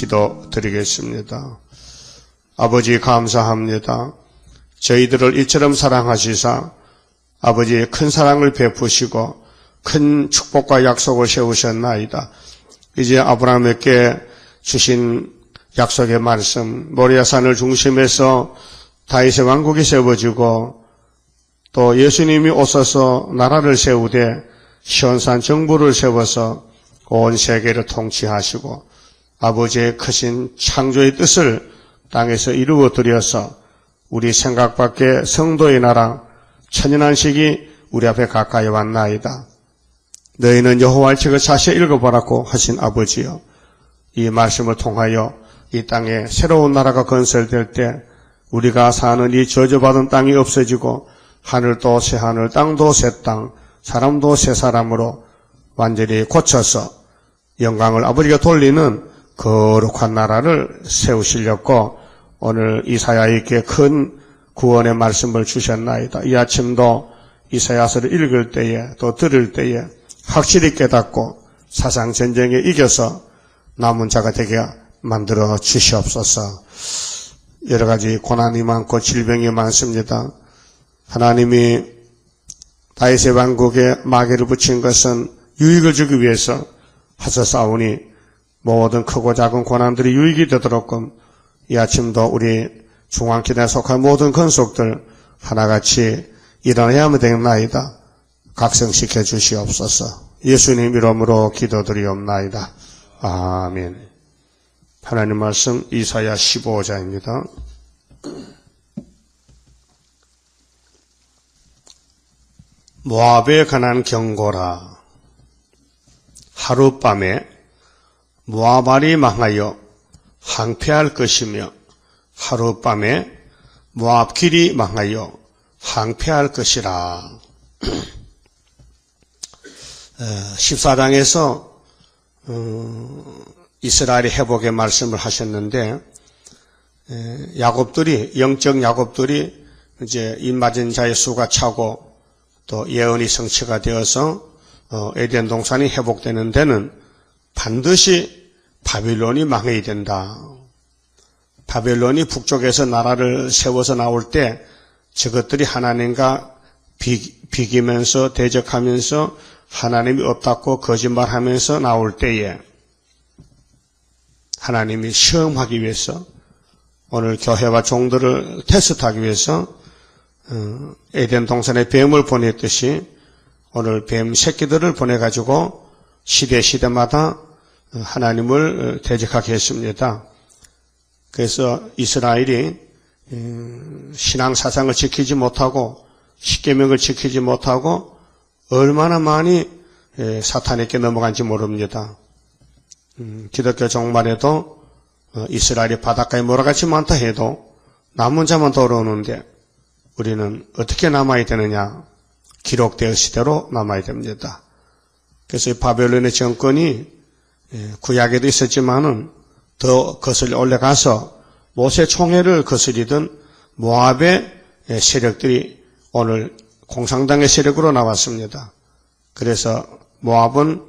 기도드리겠습니다. 아버지 감사합니다. 저희들을 이처럼 사랑하시사 아버지의 큰 사랑을 베푸시고 큰 축복과 약속을 세우셨나이다. 이제 아브라함에게 주신 약속의 말씀, 모리아산을 중심해서 다윗의 왕국이 세워지고 또 예수님이 오셔서 나라를 세우되 시온산 정부를 세워서 온 세계를 통치하시고 아버지의 크신 창조의 뜻을 땅에서 이루어드려서 우리 생각 밖의 성도의 나라 천연한식이 우리 앞에 가까이 왔나이다. 너희는 여호와의 책을 자세히 읽어보라고 하신 아버지여, 이 말씀을 통하여 이 땅에 새로운 나라가 건설될 때 우리가 사는 이 저주받은 땅이 없어지고 하늘도 새 하늘, 땅도 새 땅, 사람도 새 사람으로 완전히 고쳐서 영광을 아버지가 돌리는 거룩한 나라를 세우시려고 오늘 이사야에게 큰 구원의 말씀을 주셨나이다. 이 아침도 이사야서를 읽을 때에 또 들을 때에 확실히 깨닫고 사상 전쟁에 이겨서 남은 자가 되게 만들어 주시옵소서. 여러 가지 고난이 많고 질병이 많습니다. 하나님이 다윗의 왕국에 마귀를 붙인 것은 유익을 주기 위해서 하셨사오니 모든 크고 작은 고난들이 유익이 되도록끔 이 아침도 우리 중앙기도에 속한 모든 건속들 하나같이 일어나야만 되겠나이다. 각성시켜 주시옵소서. 예수님 이름으로 기도드리옵나이다. 아멘. 하나님 말씀 이사야 15장입니다. 모압에 관한 경고라. 하룻밤에 모압이 망하여 항폐할 것이며 하룻밤에 모압 길이 망하여 항폐할 것이라. 14장에서 이스라엘의 회복의 말씀을 하셨는데, 야곱들이, 영적 야곱들이 이제 입맞은 자의 수가 차고 또 예언이 성취가 되어서 에덴 동산이 회복되는 데는 반드시 바빌론이 망해야 된다. 바벨론이 북쪽에서 나라를 세워서 나올 때 저것들이 하나님과 비기면서 대적하면서 하나님이 없다고 거짓말하면서 나올 때에 하나님이 시험하기 위해서 오늘 교회와 종들을 테스트하기 위해서 에덴 동산에 뱀을 보냈듯이 오늘 뱀 새끼들을 보내가지고 시대마다 하나님을 대적하게 했습니다. 그래서 이스라엘이 신앙 사상을 지키지 못하고 십계명을 지키지 못하고 얼마나 많이 사탄에게 넘어간지 모릅니다. 기독교 종말에도 이스라엘이 바닷가에 몰아같이 많다 해도 남은 자만 돌아오는데 우리는 어떻게 남아야 되느냐? 기록되었을 대로 남아야 됩니다. 그래서 이 바벨론의 정권이 구약에도 있었지만은 더 거슬려 올라가서 모세 총회를 거스리던 모압의 세력들이 오늘 공산당의 세력으로 나왔습니다. 그래서 모압은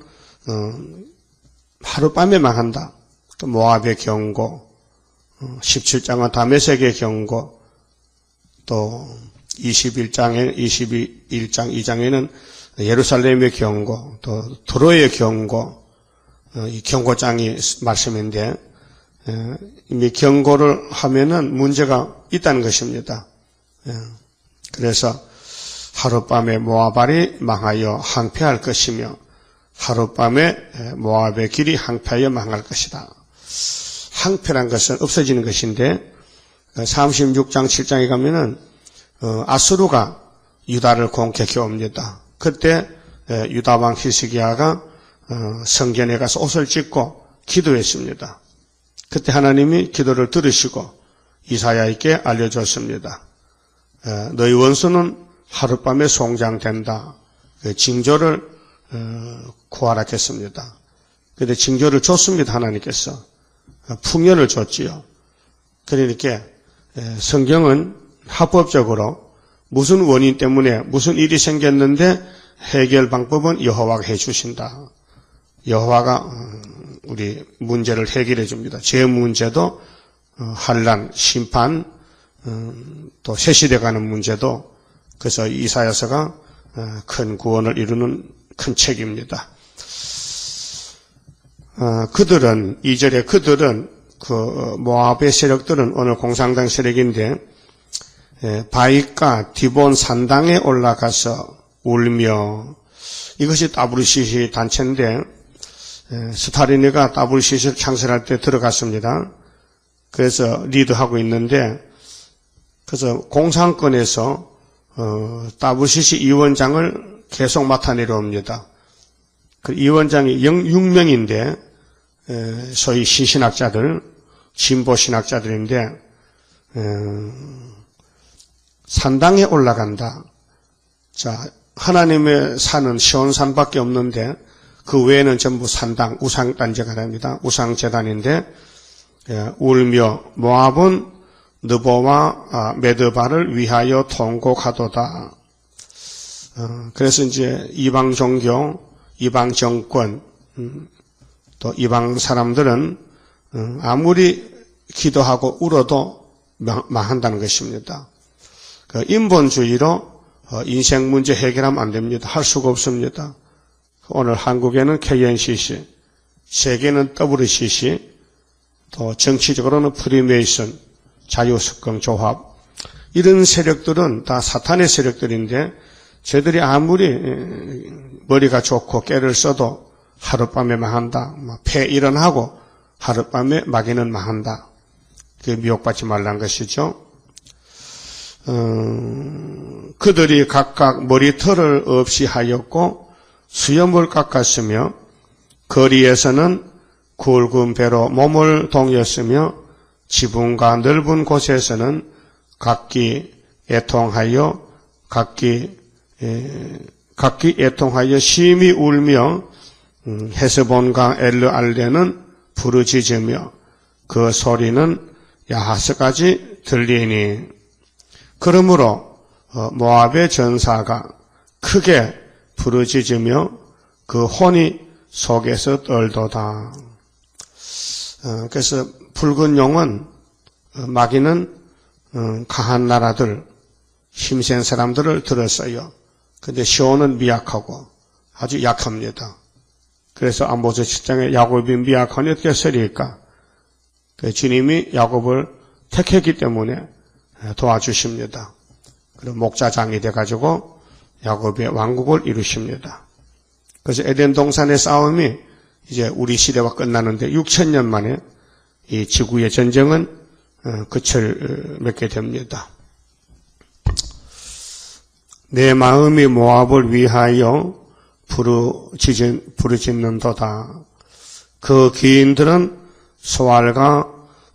하룻밤에 망한다. 또 모압의 경고, 17장은 다메섹의 경고, 또 21장 2장에는 예루살렘의 경고, 또 드로의 경고, 이 경고장이 말씀인데 이미 경고를 하면은 문제가 있다는 것입니다. 그래서 하룻밤에 모압이 망하여 항폐할 것이며 하룻밤에 모압의 길이 항폐하여 망할 것이다. 항폐란 것은 없어지는 것인데 36장 7장에 가면은 아수르가 유다를 공격해 옵니다. 그때 유다 왕 히스기야가 성전에 가서 옷을 찢고 기도했습니다. 그때 하나님이 기도를 들으시고 이사야에게 알려줬습니다. 너희 원수는 하룻밤에 송장된다. 징조를 구하라 했습니다. 그런데 징조를 줬습니다. 하나님께서 풍요를 줬지요. 그러니까 성경은 합법적으로 무슨 원인 때문에 무슨 일이 생겼는데 해결 방법은 여호와가 해주신다. 여호와가 우리 문제를 해결해 줍니다. 죄 문제도 환난, 심판, 또 세시돼가는 문제도 그래서 이사야서가 큰 구원을 이루는 큰 책입니다. 그들은 2절에 그들은 그 모압의 세력들은 오늘 공산당 세력인데 바윗과 디본 산당에 올라가서 울며 이것이 따브르시시 단체인데 스타리니가 따브르시시를 창설할 때 들어갔습니다. 그래서 리드하고 있는데 그래서 공산권에서 따브르시시 위원장을 계속 맡아 내려옵니다. 그 위원장이 6명인데 소위 신신학자들, 진보신학자들인데 산당에 올라간다. 자, 하나님의 산은 시온산밖에 없는데 그 외에는 전부 산당, 우상단제가 됩니다. 우상재단인데 울며 모압은 느보와 메드바를 위하여 통곡하도다. 그래서 이제 이방 종교, 이방 정권, 또 이방 사람들은 아무리 기도하고 울어도 망한다는 것입니다. 그 인본주의로 인생 문제 해결하면 안 됩니다. 할 수가 없습니다. 오늘 한국에는 KNCC, 세계는 WCC, 또 정치적으로는 프리메이슨, 자유석공조합 이런 세력들은 다 사탄의 세력들인데 저들이 아무리 머리가 좋고 깨를 써도 하룻밤에 망한다. 폐 일어나고 하룻밤에 마귀는 망한다. 그게 미혹받지 말라는 것이죠. 그들이 각각 머리털을 없이 하였고 수염을 깎았으며 거리에서는 굵은 배로 몸을 동였으며 지붕과 넓은 곳에서는 각기 애통하여 심히 울며 헤스본과 엘르알레는 부르짖으며 그 소리는 야하스까지 들리니 그러므로 모압의 전사가 크게 부르짖으며 그 혼이 속에서 떨도다. 그래서 붉은 용은 마귀는 강한 나라들, 힘센 사람들을 들었어요. 근데 시온은 미약하고 아주 약합니다. 그래서 아모스 7장에 야곱이 미약하니 어떻게 쓰리까? 주님이 야곱을 택했기 때문에 도와주십니다. 그리고 목자장이 돼가지고 야곱의 왕국을 이루십니다. 그래서 에덴 동산의 싸움이 이제 우리 시대와 끝나는데 6,000년 만에 이 지구의 전쟁은 끝을 맺게 됩니다. 내 마음이 모압을 위하여 부르짖는도다. 그 귀인들은 소알과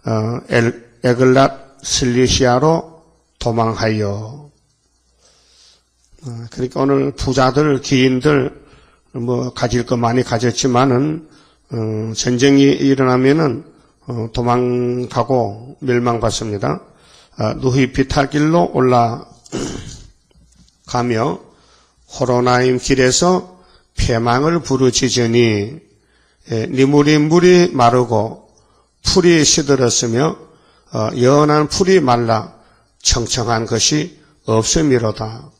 에글랏 실리시아로 도망하여. 그러니까 오늘 부자들, 귀인들 가질 거 많이 가졌지만은 전쟁이 일어나면은 도망가고 멸망받습니다. 누히피 탈길로 올라가며 호로나임 길에서 패망을 부르짖으니 니물이 물이 마르고 풀이 시들었으며 연한 풀이 말라 청청한 것이 없음이로다.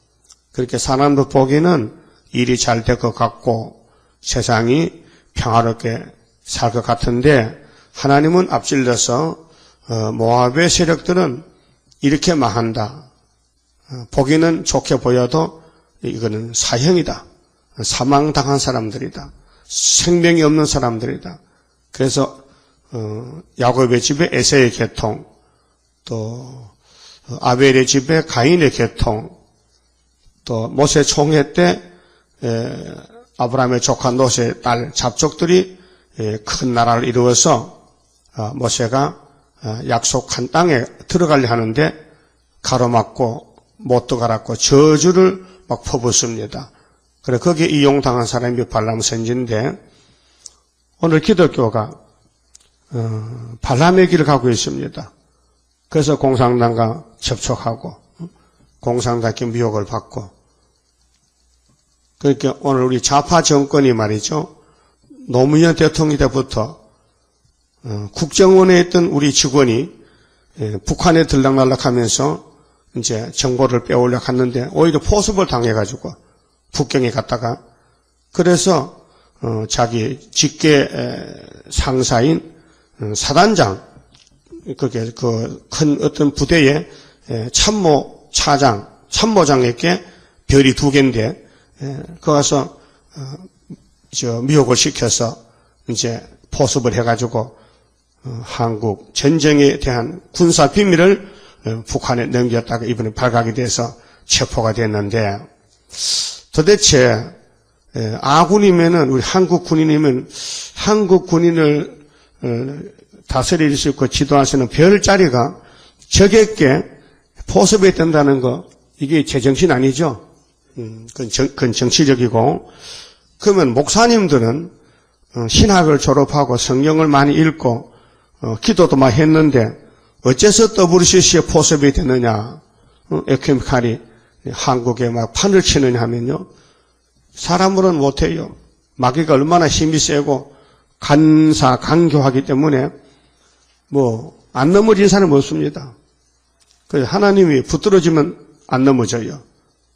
그렇게 사람도 보기는 일이 잘 될 것 같고 세상이 평화롭게 살 것 같은데 하나님은 앞질러서 모압의 세력들은 이렇게 망한다. 보기는 좋게 보여도 이거는 사형이다. 사망당한 사람들이다. 생명이 없는 사람들이다. 그래서 야곱의 집에 에사의 계통, 또 아벨의 집에 가인의 계통, 또 모세 총회 때 아브라함의 조카 롯의 딸 잡족들이 큰 나라를 이루어서 모세가 약속한 땅에 들어가려 하는데 가로막고 못 들어가라고 저주를 막 퍼붓습니다. 그래 거기에 이용당한 사람이 발람 선지인데 오늘 기독교가 발람의 길을 가고 있습니다. 그래서 공산당과 접촉하고 공산당께 미혹을 받고 그러니까 오늘 우리 좌파 정권이 말이죠. 노무현 대통령 때부터 국정원에 있던 우리 직원이 북한에 들락날락하면서 이제 정보를 빼오려 갔는데 오히려 포섭을 당해가지고 북경에 갔다가 그래서 자기 직계 상사인 사단장 그게 그 큰 어떤 부대의 참모장에게 별이 2개인데 그 가서 미혹을 시켜서 이제 포섭을 해가지고 한국 전쟁에 대한 군사 비밀을 북한에 넘겼다가 이번에 발각이 돼서 체포가 됐는데 도대체 아군이면은 우리 한국 군인이면 한국 군인을 다스릴 수 있고 지도할 수 있는 별자리가 적에게 포섭이 된다는 거 이게 제정신 아니죠? 그건 정치적이고 그러면 목사님들은 신학을 졸업하고 성경을 많이 읽고 기도도 많이 했는데 어째서 WCC에 포섭이 됐느냐? 에케미칼이 한국에 막 판을 치느냐 하면요. 사람으로는 못해요. 마귀가 얼마나 힘이 세고 간교하기 때문에 안 넘어진 사람은 없습니다. 그 하나님이 붙들어지면 안 넘어져요.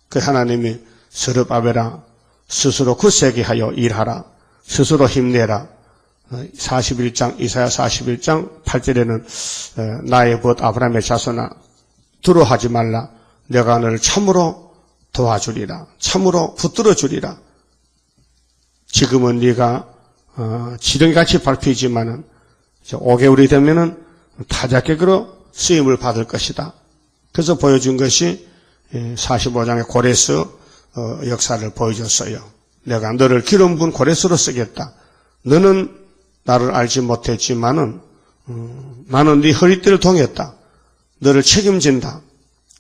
그 하나님이 스룹바벨아 스스로 굳세게 하여 일하라. 스스로 힘내라. 41장 이사야 41장 8절에는 나의 벗 아브라함의 자손아 두려워하지 말라. 내가 너를 참으로 도와주리라. 참으로 붙들어주리라. 지금은 네가 지렁이같이 밟히지만은 5개월이 되면은 타작객으로 쓰임을 받을 것이다. 그래서 보여준 것이 45장의 고레스 역사를 보여줬어요. 내가 너를 기름 부은 고레스로 쓰겠다. 너는 나를 알지 못했지만은 나는 네 허리띠를 동했다. 너를 책임진다.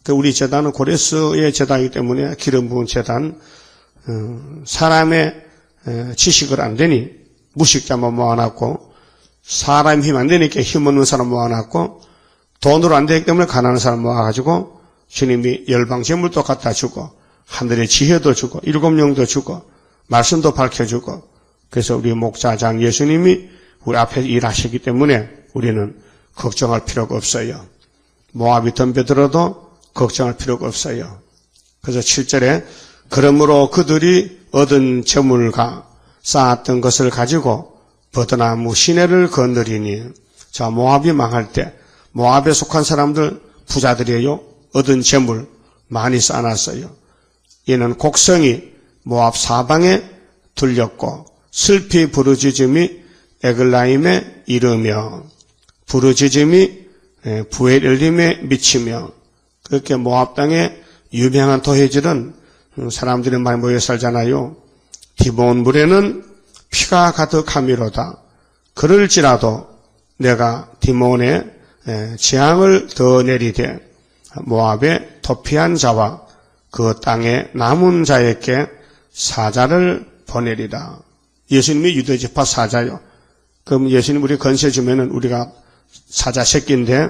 우리 제단은 고레스의 제단이기 때문에 기름 부은 제단 사람의 지식을 안 되니 무식자만 모아놨고 사람 힘 안 되니까 힘없는 사람 모아놨고 돈으로 안 되기 때문에 가난한 사람 모아가지고 주님이 열방 재물도 갖다 주고 하늘의 지혜도 주고 7영도 주고 말씀도 밝혀주고 그래서 우리 목자장 예수님이 우리 앞에 일하시기 때문에 우리는 걱정할 필요가 없어요. 모압이 덤벼들어도 걱정할 필요가 없어요. 그래서 7절에 그러므로 그들이 얻은 재물과 쌓았던 것을 가지고 버드나무 시내를 건너리니 자 모압이 망할 때 모압에 속한 사람들 부자들이에요. 얻은 재물 많이 쌓아놨어요. 이는 곡성이 모압 사방에 들렸고 슬피 부르짖음이 에글라임에 이르며 부르짖음이 부엘엘림에 미치며 그렇게 모압 땅에 유명한 도해질은 사람들이 많이 모여 살잖아요. 디몬 물에는 피가 가득하미로다. 그럴지라도 내가 디몬에 재앙을 더 내리되 모압의 도피한 자와 그 땅에 남은 자에게 사자를 보내리라. 예수님이 유대지파 사자요. 그럼 예수님 우리 건세 주면은 우리가 사자 새끼인데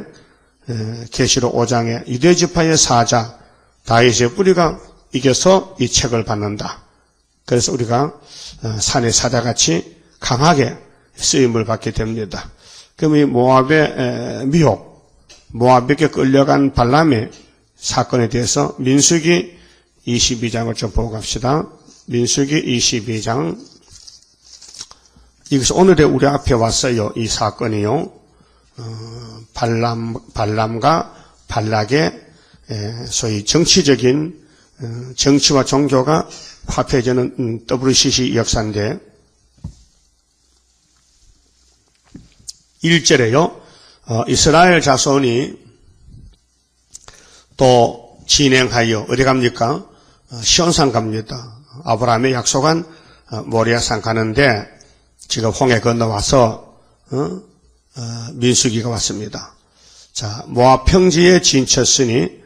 계시록 5장에 유대지파의 사자 다윗의 뿌리가 이겨서 이 책을 받는다. 그래서 우리가 산의 사자같이 강하게 쓰임을 받게 됩니다. 그럼 이 모압의 미혹, 모압에게 끌려간 발람의 사건에 대해서 민수기 22장을 좀 보고 갑시다. 민수기 22장. 이것이 오늘의 우리 앞에 왔어요. 이 사건이요. 발람과 발락의 소위 정치적인 정치와 종교가 합해지는 WCC 역사인데 1절에요. 이스라엘 자손이 또 진행하여 어디 갑니까? 시온산 갑니다. 아브라함의 약속한 모리아산 가는데 지금 홍해 건너와서 민수기가 왔습니다. 자, 모압 평지에 진쳤으니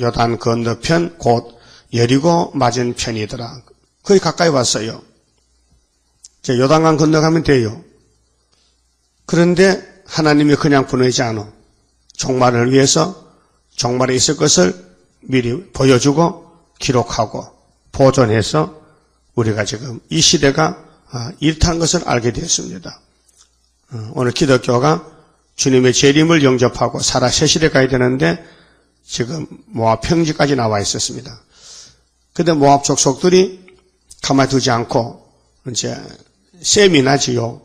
요단 건너편 곧 여리고 맞은 편이더라. 거의 가까이 왔어요. 이제 요단강 건너가면 돼요. 그런데 하나님이 그냥 보내지 않아. 종말을 위해서 종말에 있을 것을 미리 보여주고 기록하고 보존해서 우리가 지금 이 시대가 이렇다는 것을 알게 되었습니다. 오늘 기독교가 주님의 재림을 영접하고 살아 새 시대에 가야 되는데 지금 모압 평지까지 나와 있었습니다. 그런데 모압 족속들이 가만히 두지 않고 이제 셈이 나지요.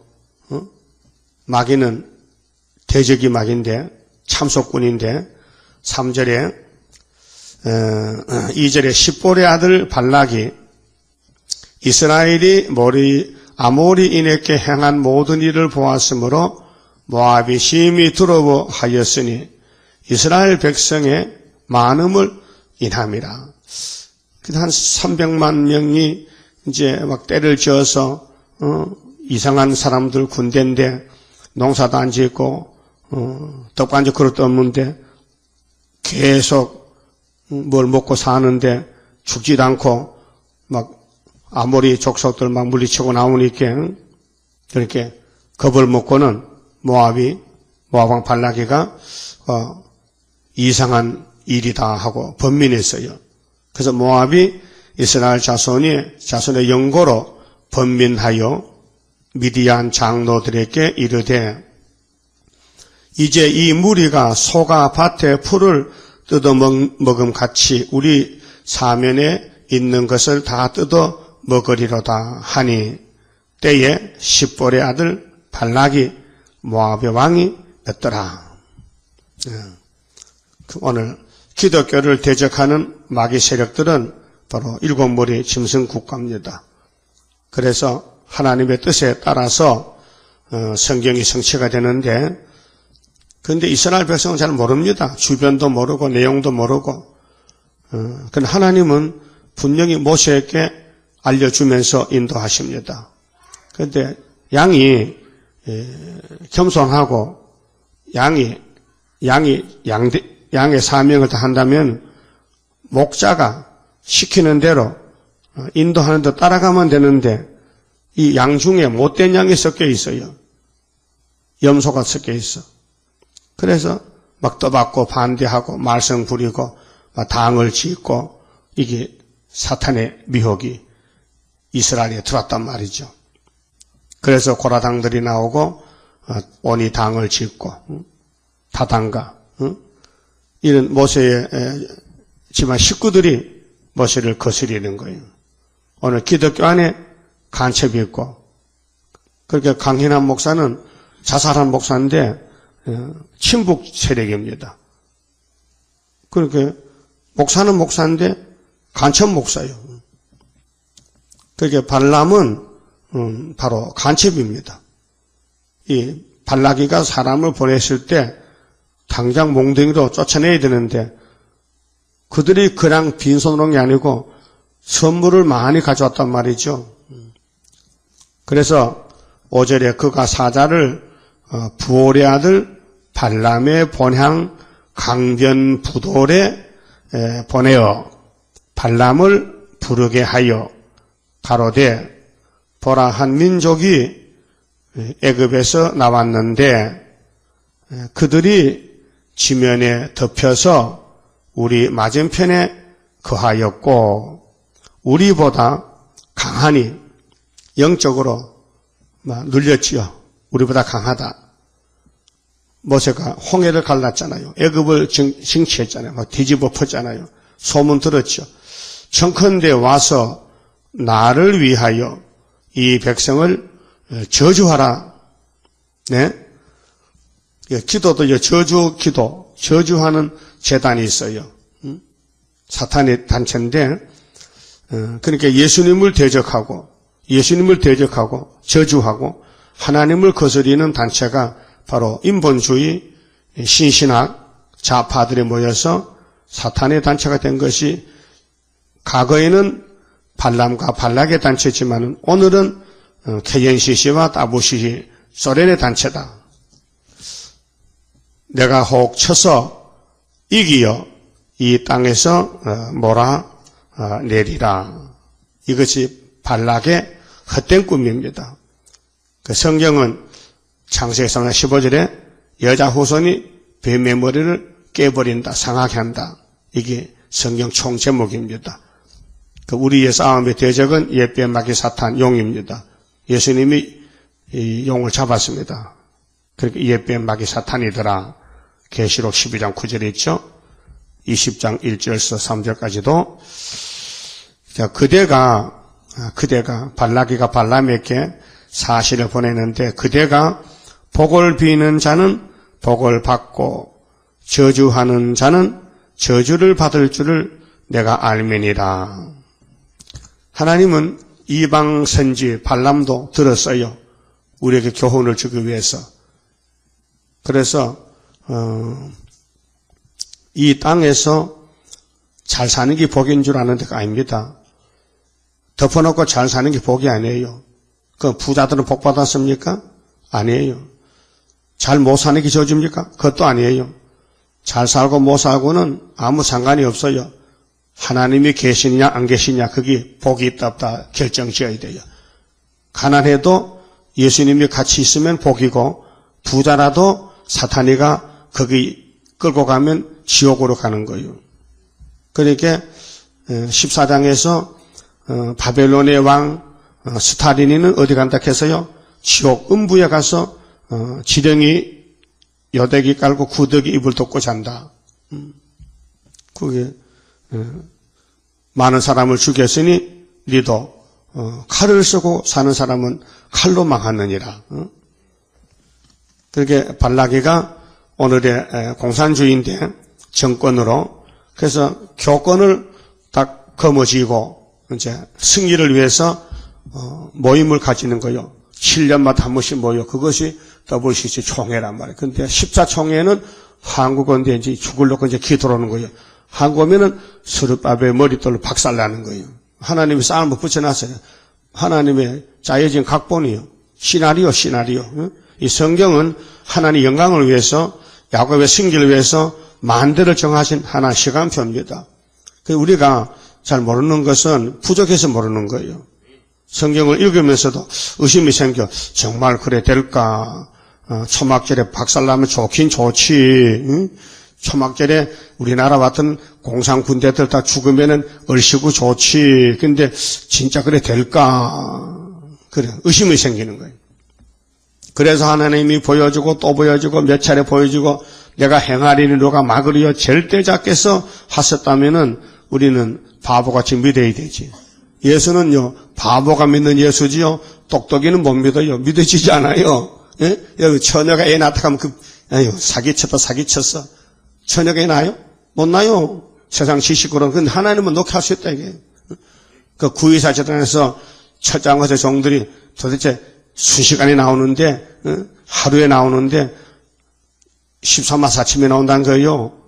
마귀는 대적이 마귀인데 참속군인데 3절에 2절에 십볼의 아들 발락이 이스라엘이 아모리인에게 행한 모든 일을 보았으므로 모압이 심히 두려워하였으니 이스라엘 백성의 많음을 인함이라. 한 300만 명이 이제 막 때를 지어서 이상한 사람들 군대인데 농사도 안 짓고 떡반지 그릇도 없는데 계속 뭘 먹고 사는데 죽지도 않고 막 아모리 족속들 막 물리치고 나오니까 그렇게 겁을 먹고는 모압왕 발락이가 이상한 일이다 하고 번민했어요. 그래서 모압이 이스라엘 자손의 영고로 번민하여 미디안 장로들에게 이르되 이제 이 무리가 소가 밭에 풀을 뜯어먹음 같이 우리 사면에 있는 것을 다 뜯어 먹으리로다 하니 때에 십볼의 아들 발락이 모압의 왕이 됐더라. 오늘 기독교를 대적하는 마귀 세력들은 바로 일곱 무리 짐승 국가입니다. 그래서 하나님의 뜻에 따라서 성경이 성취가 되는데 그런데 이스라엘 백성은 잘 모릅니다. 주변도 모르고 내용도 모르고 그런데 하나님은 분명히 모세에게 알려주면서 인도하십니다. 그런데 양이 겸손하고 양의 사명을 다 한다면 목자가 시키는 대로 인도하는 데 따라가면 되는데 이 양 중에 못된 양이 섞여 있어요. 염소가 섞여 있어. 그래서 막 떠받고 반대하고 말썽 부리고 막 당을 짓고 이게 사탄의 미혹이 이스라엘에 들어왔단 말이죠. 그래서 고라당들이 나오고 온이 당을 짓고 다단가 이런 모세의 집안 식구들이 모세를 거스리는 거예요. 오늘 기독교 안에 간첩이 있고 그렇게 강인한 목사는 자살한 목사인데 친북 세력입니다. 그렇게 목사는 목사인데 간첩 목사예요. 그렇게 발람은 바로 간첩입니다. 이 발라기가 사람을 보냈을 때 당장 몽둥이로 쫓아내야 되는데 그들이 그냥 빈손으로 온 게 아니고 선물을 많이 가져왔단 말이죠. 그래서 5절에 그가 사자를 부올의 아들 발람의 본향 강변 부돌에 보내어 발람을 부르게 하여 가로되 보라 한 민족이 애굽에서 나왔는데 그들이 지면에 덮여서 우리 맞은편에 거하였고 우리보다 강하니 영적으로 눌렸지요. 우리보다 강하다. 모세가 홍해를 갈랐잖아요. 애굽을 징치했잖아요. 막 뒤집어 폈잖아요. 소문 들었죠. 청컨대 와서 나를 위하여 이 백성을 저주하라. 네? 기도도 저주 기도, 저주하는 재단이 있어요. 사탄의 단체인데, 그러니까 예수님을 대적하고 저주하고 하나님을 거스리는 단체가 바로 인본주의, 신신학, 좌파들이 모여서 사탄의 단체가 된 것이 과거에는 발람과 발락의 단체지만 오늘은 KNCC와 WCC 소련의 단체다. 내가 혹 쳐서 이기어 이 땅에서 몰아내리라. 이것이 발락의 헛된 꿈입니다. 그 성경은 창세기 3장 15절에 여자 후손이 뱀의 머리를 깨버린다, 상하게 한다. 이게 성경 총 제목입니다. 그 우리의 싸움의 대적은 옛뱀 마귀 사탄 용입니다. 예수님이 이 용을 잡았습니다. 그러니까 이에 뺀 막이 사탄이더라. 계시록 12장 9절에 있죠. 20장 1절에서 3절까지도. 자, 그대가 발라기가 발람에게 사실을 보내는데, 그대가 복을 비는 자는 복을 받고 저주하는 자는 저주를 받을 줄을 내가 알매니라. 하나님은 이방 선지 발람도 들었어요. 우리에게 교훈을 주기 위해서. 그래서 이 땅에서 잘 사는 게 복인 줄 아는 데가 아닙니다. 덮어놓고 잘 사는 게 복이 아니에요. 그 부자들은 복 받았습니까? 아니에요. 잘 못 사는 게 저주입니까? 그것도 아니에요. 잘 살고 못 살고는 아무 상관이 없어요. 하나님이 계시냐 안 계시냐, 그게 복이 있다 없다 결정지어야 돼요. 가난해도 예수님이 같이 있으면 복이고, 부자라도 사탄이가 거기 끌고 가면 지옥으로 가는 거예요. 그러니까 14장에서 바벨론의 왕 스타린이는 어디 간다 해서요? 지옥 음부에 가서 지렁이 여대기 깔고 구더기 이불 덮고 잔다. 그게 많은 사람을 죽였으니 니도 칼을 쓰고 사는 사람은 칼로 망하느니라. 그렇게 발라기가 오늘의 공산주의인데 정권으로, 그래서 교권을 딱 거머쥐고 이제 승리를 위해서 모임을 가지는 거요. 7년마다 한 번씩 모여. 그것이 WCC 총회란 말이에요. 근데 14총회는 한국어인데 이제 죽으려고 이제 기도를 하는 거예요. 한국어면은 스룹밥에 머리돌로 박살나는 거예요. 하나님이 삶을 붙여놨어요. 하나님의 짜여진 각본이요. 시나리오. 이 성경은 하나님의 영광을 위해서, 야곱의 승기를 위해서 만대를 정하신 하나의 시간표입니다. 우리가 잘 모르는 것은 부족해서 모르는 거예요. 성경을 읽으면서도 의심이 생겨. 정말 그래 될까? 초막절에 박살나면 좋긴 좋지. 응? 초막절에 우리나라 같은 공산군대들 다 죽으면은 얼씨구 좋지. 근데 진짜 그래 될까? 그래. 의심이 생기는 거예요. 그래서 하나님이 보여주고 또 보여주고 몇 차례 보여주고 내가 행하리니 누가 막으리요 절대자께서 하셨다면은 우리는 바보같이 믿어야 되지. 예수는요, 바보가 믿는 예수지요, 똑똑이는 못 믿어요. 믿어지지 않아요. 예? 여기 처녀가 애 낳다 하면 아유, 사기쳤어. 처녀가 애 나요? 못 나요. 세상 지식으로는. 근데 하나님은 놓게 할 수 있다, 이게. 그 구의사 재단에서 처장거세 종들이 도대체 순시간에 나오는데, 하루에 나오는데, 13만 4천명이 나온다는 거예요.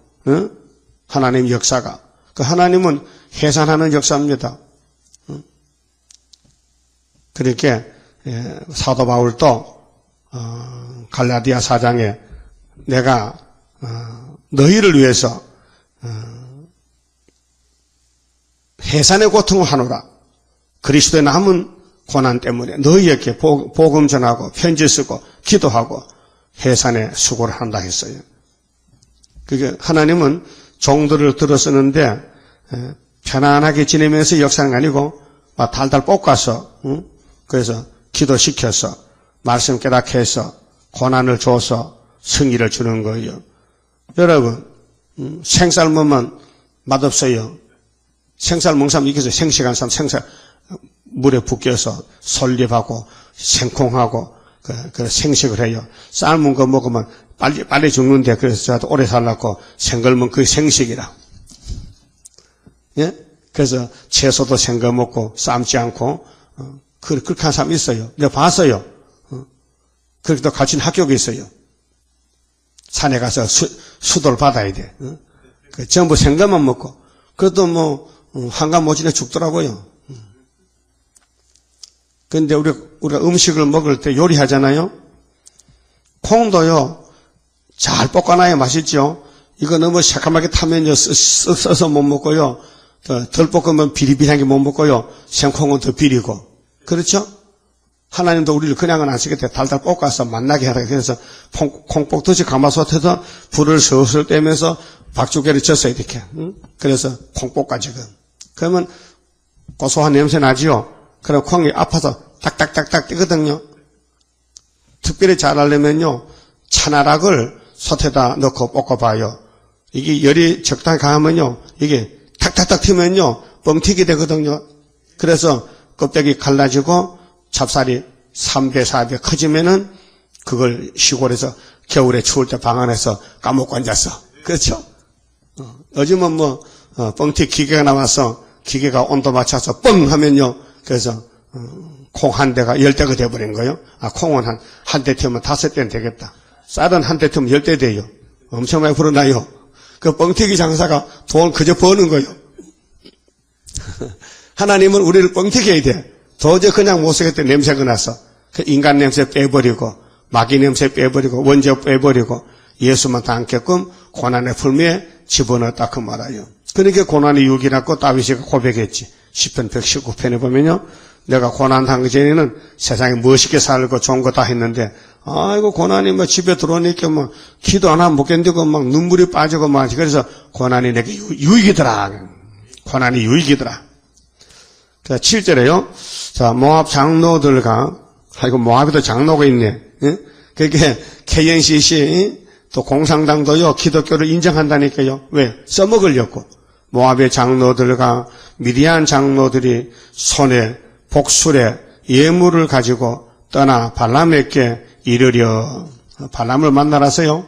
하나님 역사가. 그 하나님은 해산하는 역사입니다. 그렇게 사도 바울도 갈라디아 4장에 내가 너희를 위해서 해산의 고통을 하노라. 그리스도의 남은 고난 때문에 너희에게 복음 전하고 편지 쓰고 기도하고 해산의 수고를 한다 했어요. 그게 하나님은 종들을 들어 쓰는데 편안하게 지내면서 역사는 아니고 달달 볶아서, 그래서 기도시켜서 말씀 깨닫게 해서 고난을 줘서 승리를 주는 거예요. 여러분, 생쌀 먹으면 맛없어요. 생쌀 먹는 사람 이겨서 생식한 사람 생쌀 물에 붓겨서 설립하고 생콩하고 그 생식을 해요. 삶은 거 먹으면 빨리 죽는데 그래서 저도 오래 살라고 생걸면 그게 생식이라. 예? 그래서 채소도 생거 먹고 삶지 않고 그렇게 한 사람 있어요. 내가 봤어요. 그렇게도 가르치는 학교가 있어요. 산에 가서 수도를 받아야 돼. 전부 생거만 먹고 그것도 뭐 한간 모진에 죽더라고요. 그런데 우리가 음식을 먹을 때 요리하잖아요. 콩도요 잘 볶아놔야 맛있죠. 이거 너무 새까맣게 타면요 써서 못 먹고요. 덜 볶으면 비리비리한 게 못 먹고요. 생콩은 더 비리고. 그렇죠? 하나님도 우리를 그냥은 안 쓰게 돼. 달달 볶아서 맛나게 하라. 그래서 콩볶듯이 가마솥에서 불을 슬슬 떼면서 박주개를 쳤어요. 이렇게. 그래서 콩볶아 지금. 그러면 고소한 냄새 나지요? 그럼 콩이 아파서 딱딱딱딱 뛰거든요. 특별히 잘하려면요, 찬나락을 솥에다 넣고 볶아봐요. 이게 열이 적당히 강하면요, 이게 탁탁탁 튀면요, 뻥튀기 되거든요. 그래서 껍데기 갈라지고 찹쌀이 3배, 4배 커지면은 그걸 시골에서 겨울에 추울 때 방 안에서 까먹고 앉았어. 그렇죠? 요즘은 뻥튀기 기계가 나와서 기계가 온도 맞춰서 뻥 하면요, 그래서 콩 한 대가 10대가 돼버린 거예요. 콩은 한 대 튀면 5대는 되겠다. 쌀은 한 대 튀면 10대 돼요. 엄청 많이 불어나요. 그 뻥튀기 장사가 돈 그저 버는 거예요. 하나님은 우리를 뻥튀기 해야 돼. 도저히 그냥 못 쓰겠다. 냄새가 나서. 그 인간 냄새 빼버리고, 마귀 냄새 빼버리고, 원죄 빼버리고, 예수만 담게끔 고난의 풀미에 집어넣었다 그 말이에요. 그러니까 고난의 유기라고 다윗이 고백했지. 시편 119편에 보면요, 내가 고난 당전에는 세상에 멋있게 살고 좋은 거 다 했는데, 아이고 고난이 집에 들어오니까 기도 하나 못 견디고 눈물이 빠지고 그래서 고난이 내게 유익이더라. 고난이 유익이더라. 7절에요. 자, 모압 장로들과, 모압에도 장로가 있네. 그게 KNCC, 또 공산당도요, 기독교를 인정한다니까요. 왜? 써먹으려고. 모압의 장로들과 미디안 장로들이 손에 복술에 예물을 가지고 떠나 발람에게 이르려. 발람을 만나라서요.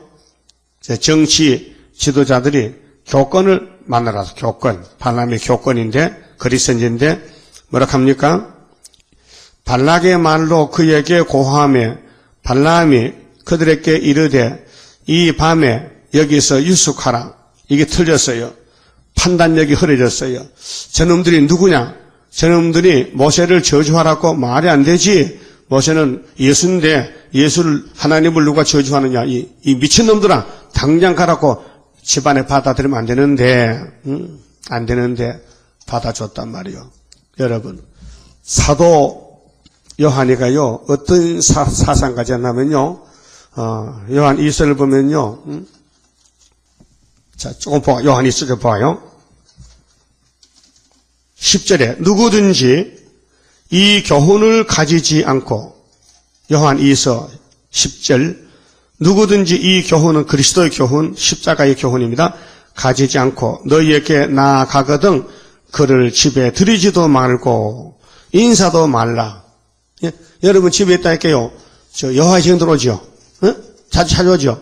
정치 지도자들이 교권을 만나라서 교권. 발람의 교권인데, 그리스인인데, 뭐라 합니까? 발락의 말로 그에게 고하며 발람이 그들에게 이르되 이 밤에 여기서 유숙하라. 이게 틀렸어요. 판단력이 흐려졌어요. 저놈들이 누구냐? 저놈들이 모세를 저주하라고 말이 안 되지. 모세는 예수인데 예수를 하나님을 누가 저주하느냐? 이 미친놈들아 당장 가라고 집안에 받아들이면 안 되는데 안 되는데 받아줬단 말이요. 여러분, 사도 요한이가요, 어떤 사상 가졌냐면요, 요한 2서를 보면요, 자, 조금 요한 2서를 봐요. 10절에, 누구든지 이 교훈을 가지지 않고, 요한 2서 10절, 누구든지 이 교훈은 그리스도의 교훈, 십자가의 교훈입니다. 가지지 않고 너희에게 나아가거든 그를 집에 들이지도 말고 인사도 말라. 예? 여러분 집에 있다 할게요. 저 여호와의 증인 들어오죠. 자주 찾아오죠.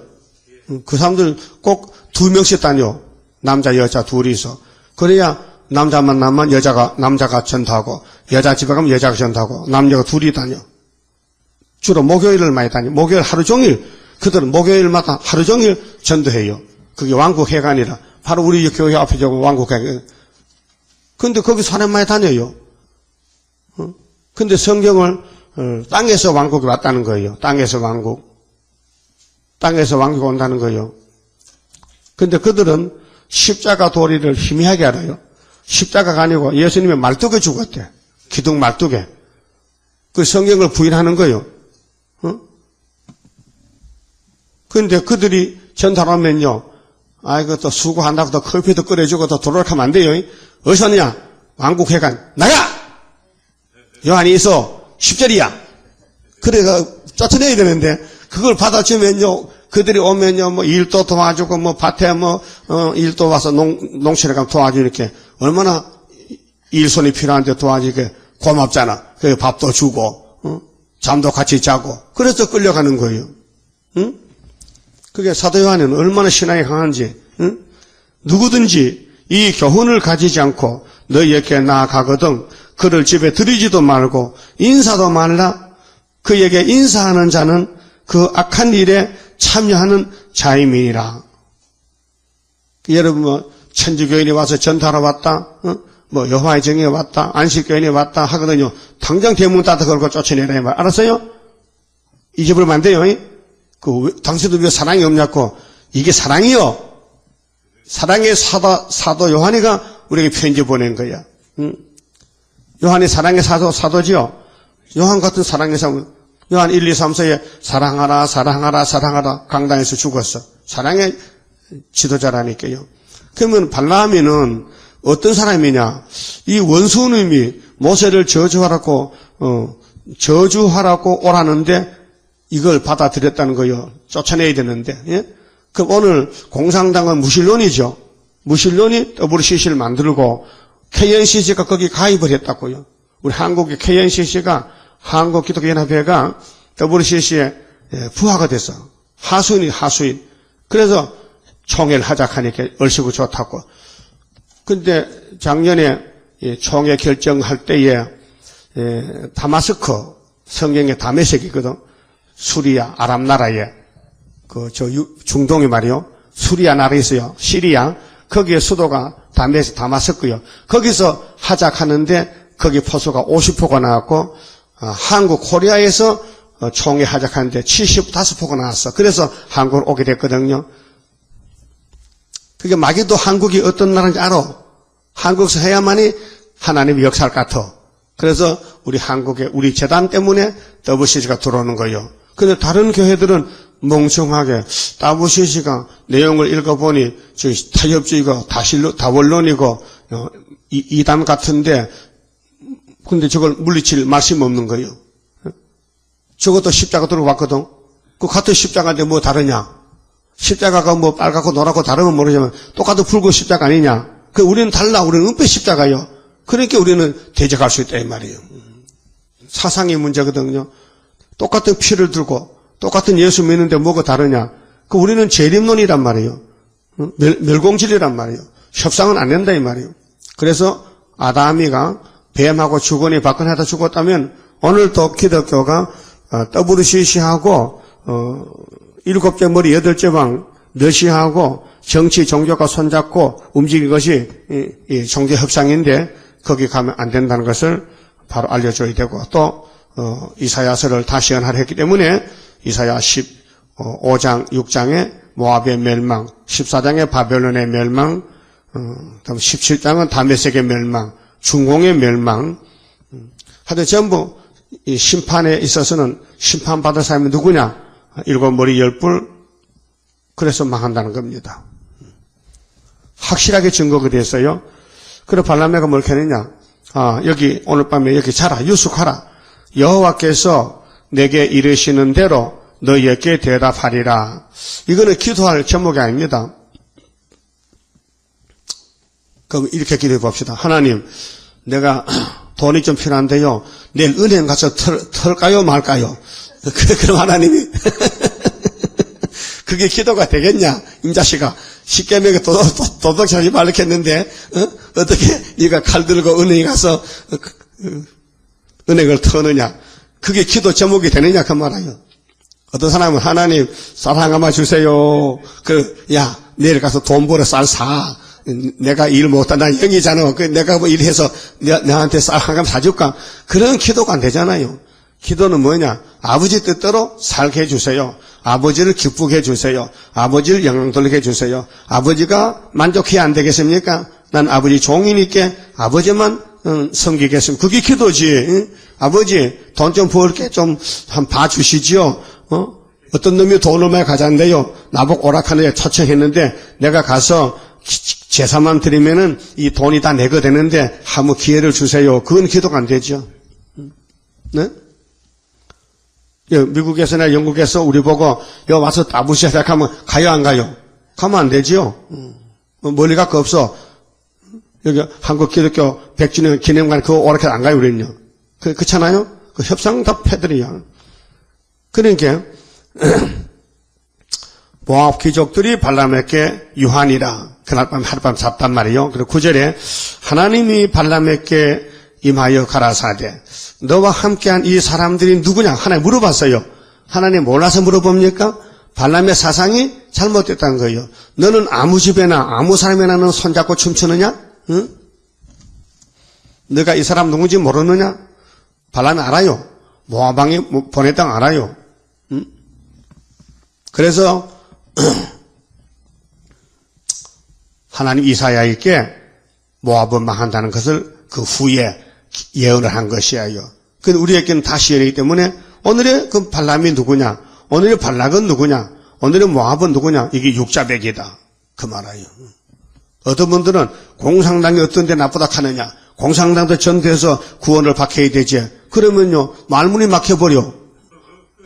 그 사람들 꼭 2명씩 다녀. 남자 여자 둘이서. 그래야 남자만 나면 남자가 전도하고 여자 집에 가면 여자가 전도하고 남녀가 둘이 다녀. 주로 목요일을 많이 다녀. 목요일 하루 종일 그들은 목요일마다 하루 종일 전도해요. 그게 왕국회관이라. 바로 우리 교회 앞에 저거 왕국회관. 근데 거기 사람 많이 다녀요. 근데 성경을 땅에서 왕국이 왔다는 거예요. 땅에서 왕국. 땅에서 왕국이 온다는 거예요. 근데 그들은 십자가 도리를 희미하게 알아요. 십자가가 아니고 예수님의 말뚝에 죽었대. 기둥 말뚝에. 그 성경을 부인하는 거예요. 근데 그들이 전달하면요. 아이고, 또 수고한다고 또 커피도 끓여주고 또 도로락하면 안 돼요. 어디서 왔냐? 왕국회관. 나가! 요한이 있어. 10절이야. 그래가 쫓아내야 되는데, 그걸 받아주면요. 그들이 오면요. 일도 도와주고, 밭에 일도 와서 농촌에 가면 도와주고, 이렇게. 얼마나 일손이 필요한데 도와주게 고맙잖아. 그 밥도 주고, 잠도 같이 자고. 그래서 끌려가는 거예요. 응? 그게 사도 요한은 얼마나 신앙이 강한지, 누구든지 이 교훈을 가지지 않고 너희에게 나아가거든 그를 집에 들이지도 말고 인사도 말라. 그에게 인사하는 자는 그 악한 일에 참여하는 자임이니라. 여러분 천주교인이 와서 전도하러 왔다, 여호와의 증인이 왔다, 안식교인이 왔다 하거든요. 당장 대문 닫아 걸고 쫓아내라 말 알았어요? 잊어버리면 안 돼요. 당신도 왜 사랑이 없냐고. 이게 사랑이요. 사랑의 사도 요한이가 우리에게 편지 보낸 거야. 요한이 사랑의 사도지요. 요한 같은 사랑의 사도. 요한 1, 2, 3서에 사랑하라, 사랑하라, 사랑하라 강단에서 죽었어. 사랑의 지도자라니까요. 그러면 발람이는 어떤 사람이냐. 이 원수님이 모세를 저주하라고 저주하라고 오라는데 이걸 받아들였다는 거요. 쫓아내야 되는데. 예? 그럼 오늘 공산당은 무신론이죠. 무신론이 WCC를 만들고 KNCC가 거기 가입을 했다고요. 우리 한국의 KNCC가 한국기독교연합회가 WCC에 부하가 됐어. 하수인이 하수인. 그래서 총회를 하자하니까 얼씨구 좋다고. 근데 작년에 총회 결정할 때에 다마스크 성경에 다메섹이거든. 수리아 아랍 나라에 중동에 말이요. 수리아 나라에 있어요. 시리아. 거기에 수도가 다마스크요. 거기서 하작하는데 거기 포수가 50포가 나왔고 한국 코리아에서 총회 하작하는데 75포가 나왔어. 그래서 한국으로 오게 됐거든요. 그게 마귀도 한국이 어떤 나라인지 알아. 한국에서 해야만이 하나님의 역사를 같아. 그래서 우리 한국에 우리 재단 때문에 WCC가 들어오는 거예요. 근데 다른 교회들은 멍청하게 WCC가 내용을 읽어보니 타협주의가 다원론이고 이단 같은데 근데 저걸 물리칠 말씀이 없는 거예요. 저것도 십자가 들고 왔거든. 그 같은 십자가인데 뭐 다르냐? 십자가가 뭐 빨갛고 노랗고 다르면 모르지만 똑같은 붉은 십자가 아니냐? 그 우리는 달라. 우리는 은폐 십자가요. 그러니까 우리는 대적할 수 있다 이 말이에요. 사상의 문제거든요. 똑같은 피를 들고 똑같은 예수 믿는데 뭐가 다르냐? 그 우리는 재림론이란 말이에요. 멸공질이란 말이에요. 협상은 안 된다 이 말이에요. 그래서 아담이가 뱀하고 주거니 박근혜하다 죽었다면 오늘도 기독교가 WCC하고 7째 머리 8째 방 멸시하고 정치 종교가 손잡고 움직인 것이 이 종교 협상인데 거기 가면 안 된다는 것을 바로 알려줘야 되고 또 이사야서를 다시 연하를 했기 때문에 이사야 15장 6장에 모압의 멸망, 14장에 바벨론의 멸망, 다음 17장은 다메섹의 멸망, 중공의 멸망. 하여튼 전부 이 심판에 있어서는 심판받을 사람이 누구냐? 7머리 10뿔. 그래서 망한다는 겁니다. 확실하게 증거가 됐어요. 그래서 발람메가 뭘 했느냐? 여기 오늘 밤에 여기 자라 유숙하라. 여호와께서 내게 이르시는 대로 너희에게 대답하리라. 이거는 기도할 제목이 아닙니다. 그럼 이렇게 기도해 봅시다. 하나님, 내가 돈이 좀 필요한데요. 내일 은행 가서 털까요 말까요? 그럼 하나님이 그게 기도가 되겠냐? 임자씨가 십계명에 도덕하지 말랬겠는데 어떻게 네가 칼 들고 은행에 가서 은행을 터느냐? 그게 기도 제목이 되느냐 그 말이에요. 어떤 사람은 하나님 쌀 하나만 주세요. 야 내일 가서 돈 벌어 쌀 사. 내가 일 못한다. 난 영이잖아. 내가 뭐 일해서 내한테 쌀 한 감 사줄까? 그런 기도가 안 되잖아요. 기도는 뭐냐? 아버지 뜻대로 살게 해주세요. 아버지를 기쁘게 해주세요. 아버지를 영광 돌리게 해주세요. 아버지가 만족해야 안 되겠습니까? 난 아버지 종이니까 아버지만 섬기겠습니다. 그게 기도지. 응? 아버지 돈 좀 벌게 좀 한 봐주시지요. 어떤 놈이 돈을 많이 가져왔는데요. 나보고 오락하는데 초청했는데 내가 가서 제사만 드리면은 이 돈이 다 내가 되는데 한번 기회를 주세요. 그건 기도가 안 되죠. 네? 미국에서나 영국에서 우리 보고 여기 와서 WCC 하면 가요 안 가요? 가면 안 되지요. 멀리 갈 거 없어. 여기 한국 기독교 100주년 기념관 그거 오락해 안 가요 우리는요. 그렇잖아요. 그 협상 다 패들이야. 그러니까 모압 귀족들이 발람에게 유한이라 그날 밤 하룻밤 잤단 말이에요. 그리고 9절에 하나님이 발람에게 임하여 가라사대 너와 함께한 이 사람들이 누구냐? 하나님 물어봤어요. 하나님 몰라서 물어봅니까? 발람의 사상이 잘못됐다는 거예요. 너는 아무 집에나 아무 사람이나 너 손잡고 춤추느냐? 응? 너가 이 사람 누군지 모르느냐? 발람이 알아요. 모압왕이 보냈다는 알아요. 응? 그래서 하나님 이사야에게 모압은 망한다는 것을 그 후에 예언을 한 것이에요. 근데 우리에게는 다시 예언이기 때문에 오늘의 그 발람이 누구냐? 오늘의 발락은 누구냐? 오늘의 모압은 누구냐? 이게 육자백이다. 그 말이에요. 어떤 분들은 공산당이 어떤 데 나쁘다 하느냐? 공산당도 전도해서 구원을 받게 해야 되지. 그러면요, 말문이 막혀버려.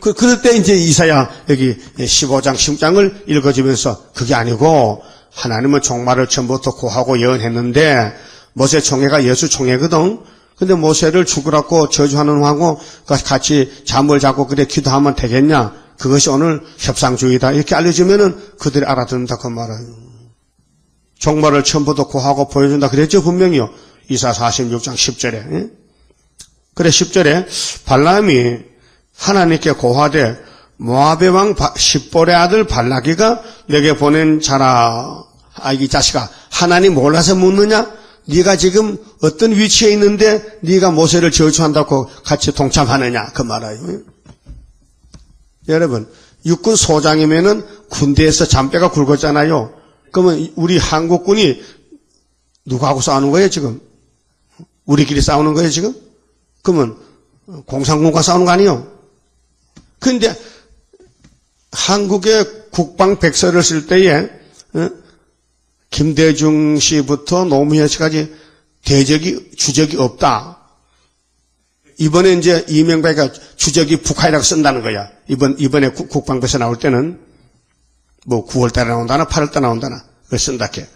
그럴 때 이제 이사야 여기 15장, 16장을 읽어주면서 그게 아니고 하나님은 종말을 처음부터 고하고 예언했는데 모세 총회가 예수 총회거든. 근데 모세를 죽으라고 저주하는 하고 같이 잠을 자고 그래 기도하면 되겠냐? 그것이 오늘 협상주의다. 이렇게 알려주면은 그들이 알아듣는다 그 말은. 종말을 처음부터 고하고 보여준다 그랬죠 분명히요. 이사 46장 10절에. 예? 그래 10절에 발람이 하나님께 고하되 모압의 왕 십볼의 아들 발라기가 내게 보낸 자라. 아, 이 자식아, 하나님 몰라서 묻느냐? 네가 지금 어떤 위치에 있는데 네가 모세를 저주한다고 같이 동참하느냐? 그 말이에요. 여러분, 육군 소장이면은 군대에서 잔뼈가 굵었잖아요. 그러면 우리 한국군이 누구하고 싸우는 거예요, 지금? 우리끼리 싸우는 거예요, 지금? 그러면 공산군과 싸우는 거 아니에요? 근데 한국의 국방 백서를 쓸 때에 김대중 씨부터 노무현 씨까지 주적이 없다. 이번에 이제 이명박이가 주적이 북한이라고 쓴다는 거야. 이번에 국방 백서 나올 때는 뭐 9월달에 나온다나 8월달에 나온다나 그걸 쓴다 게.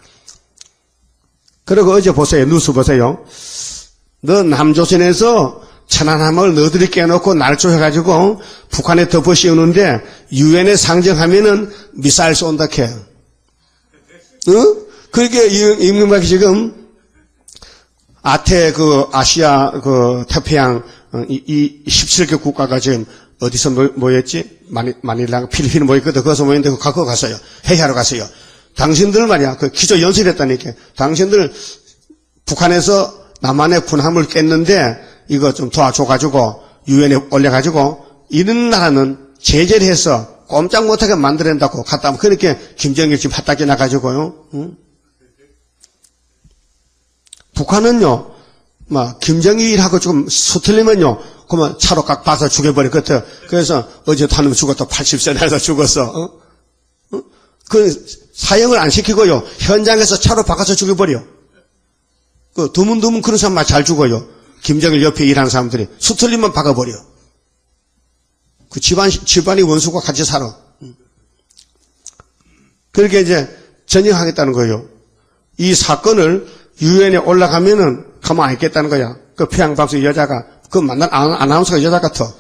그리고 어제 보세요. 뉴스 보세요. 너 남조선에서 천안함을 너희들이 깨놓고 날조해가지고 북한에 덮어 씌우는데 유엔에 상정하면은 미사일 쏜다 캐. 그렇게 이명박이 지금 아태 아시아 태평양 이 17개 국가가 지금 어디서 모였지? 마닐라 필리핀 모였거든. 거기서 모였는데 그거 갔어요. 회의하러 갔어요. 당신들 말이야. 기조 연설했다니까. 당신들 북한에서 남한의 군함을 깼는데 이거 좀 도와줘가지고 유엔에 올려가지고 이런 나라는 제재를 해서 꼼짝 못하게 만들어낸다고 갔다 하면 그렇게 김정일 지금 핫딱이 나가지고요. 응? 북한은요, 김정일하고 조금 서틀리면요, 그러면 차로 깍 봐서 죽여버릴 것 같아요. 그래서 어제도 한 놈 죽었다. 80세 나서 죽었어. 그 사형을 안 시키고요. 현장에서 차로 바꿔서 죽여버려. 드문드문 그런 사람 잘 죽어요. 김정일 옆에 일하는 사람들이 수틀리면 박아버려. 그 집안이 원수가 같이 살아. 그렇게 이제 전역하겠다는 거예요. 이 사건을 유엔에 올라가면은 가만 안 있겠다는 거야. 그 평양방송 여자가, 그 만난 아나운서가 여자 같아.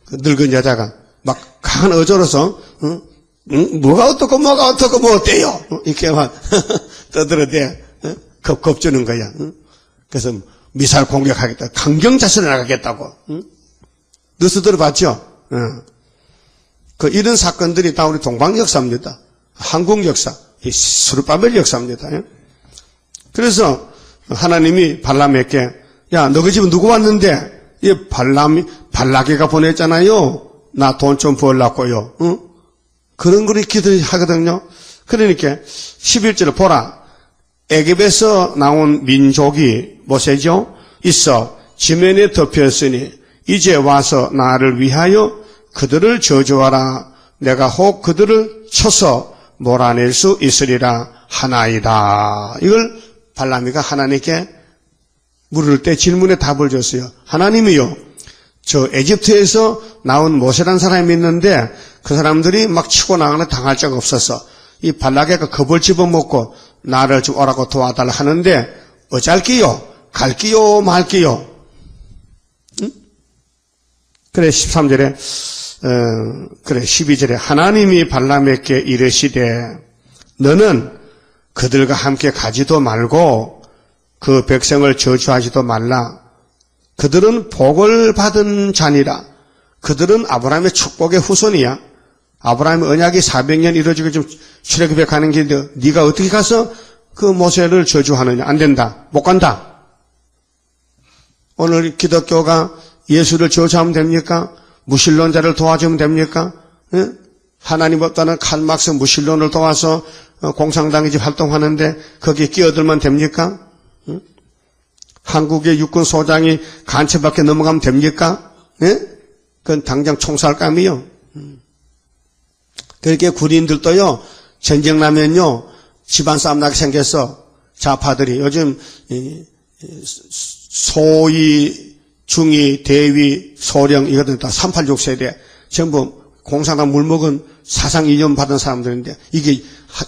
그 늙은 여자가. 막 강한 어조로서, 뭐가 어떻고 뭐가 어떻고 뭐 어때요? 이렇게만 떠들어대. 겁주는 거야. 그래서 미사일 공격하겠다. 강경자세를 나가겠다고. 뉴스 들어봤죠? 이런 사건들이 다 우리 동방 역사입니다. 한국 역사, 이 수르바벨 역사입니다. 그래서 하나님이 발람에게, 야, 너희 집은 누구 왔는데? 이 발라기가 보냈잖아요. 나 돈 좀 벌라고요. 그런 걸 기도하거든요. 그러니까 11절을 보라. 애굽에서 나온 민족이 모세죠? 있어 지면에 덮였으니 이제 와서 나를 위하여 그들을 저주하라. 내가 혹 그들을 쳐서 몰아낼 수 있으리라 하나이다. 이걸 발람이가 하나님께 물을 때 질문에 답을 줬어요. 하나님이요, 저 에집트에서 나온 모세라는 사람이 있는데 그 사람들이 막 치고 나가는 당할 적 없어서 이 발락이가 겁을 집어먹고 나를 좀 오라고 도와달라 하는데 어쩔기요? 갈기요 말기요? 응? 그래 13절에 그래 12절에 하나님이 발람에게 이르시되 너는 그들과 함께 가지도 말고 그 백성을 저주하지도 말라. 그들은 복을 받은 자니라. 그들은 아브라함의 축복의 후손이야. 아브라함의 언약이 400년 이루어지고 지금 출애굽에 가는 길인데 네가 어떻게 가서 그 모세를 저주하느냐. 안 된다. 못 간다. 오늘 기독교가 예수를 저주하면 됩니까? 무신론자를 도와주면 됩니까? 예? 하나님 없다는 칼막스 무신론을 도와서 공산당이 지금 활동하는데 거기에 끼어들면 됩니까? 예? 한국의 육군 소장이 간첩밖에 넘어가면 됩니까? 예? 그건 당장 총살감이요. 그렇게 군인들도요, 전쟁 나면요, 집안 싸움 나게 생겨서 좌파들이 요즘 소위 중위, 대위, 소령 이것들 다 386세대 전부 공산당 물먹은 사상 이념 받은 사람들인데 이게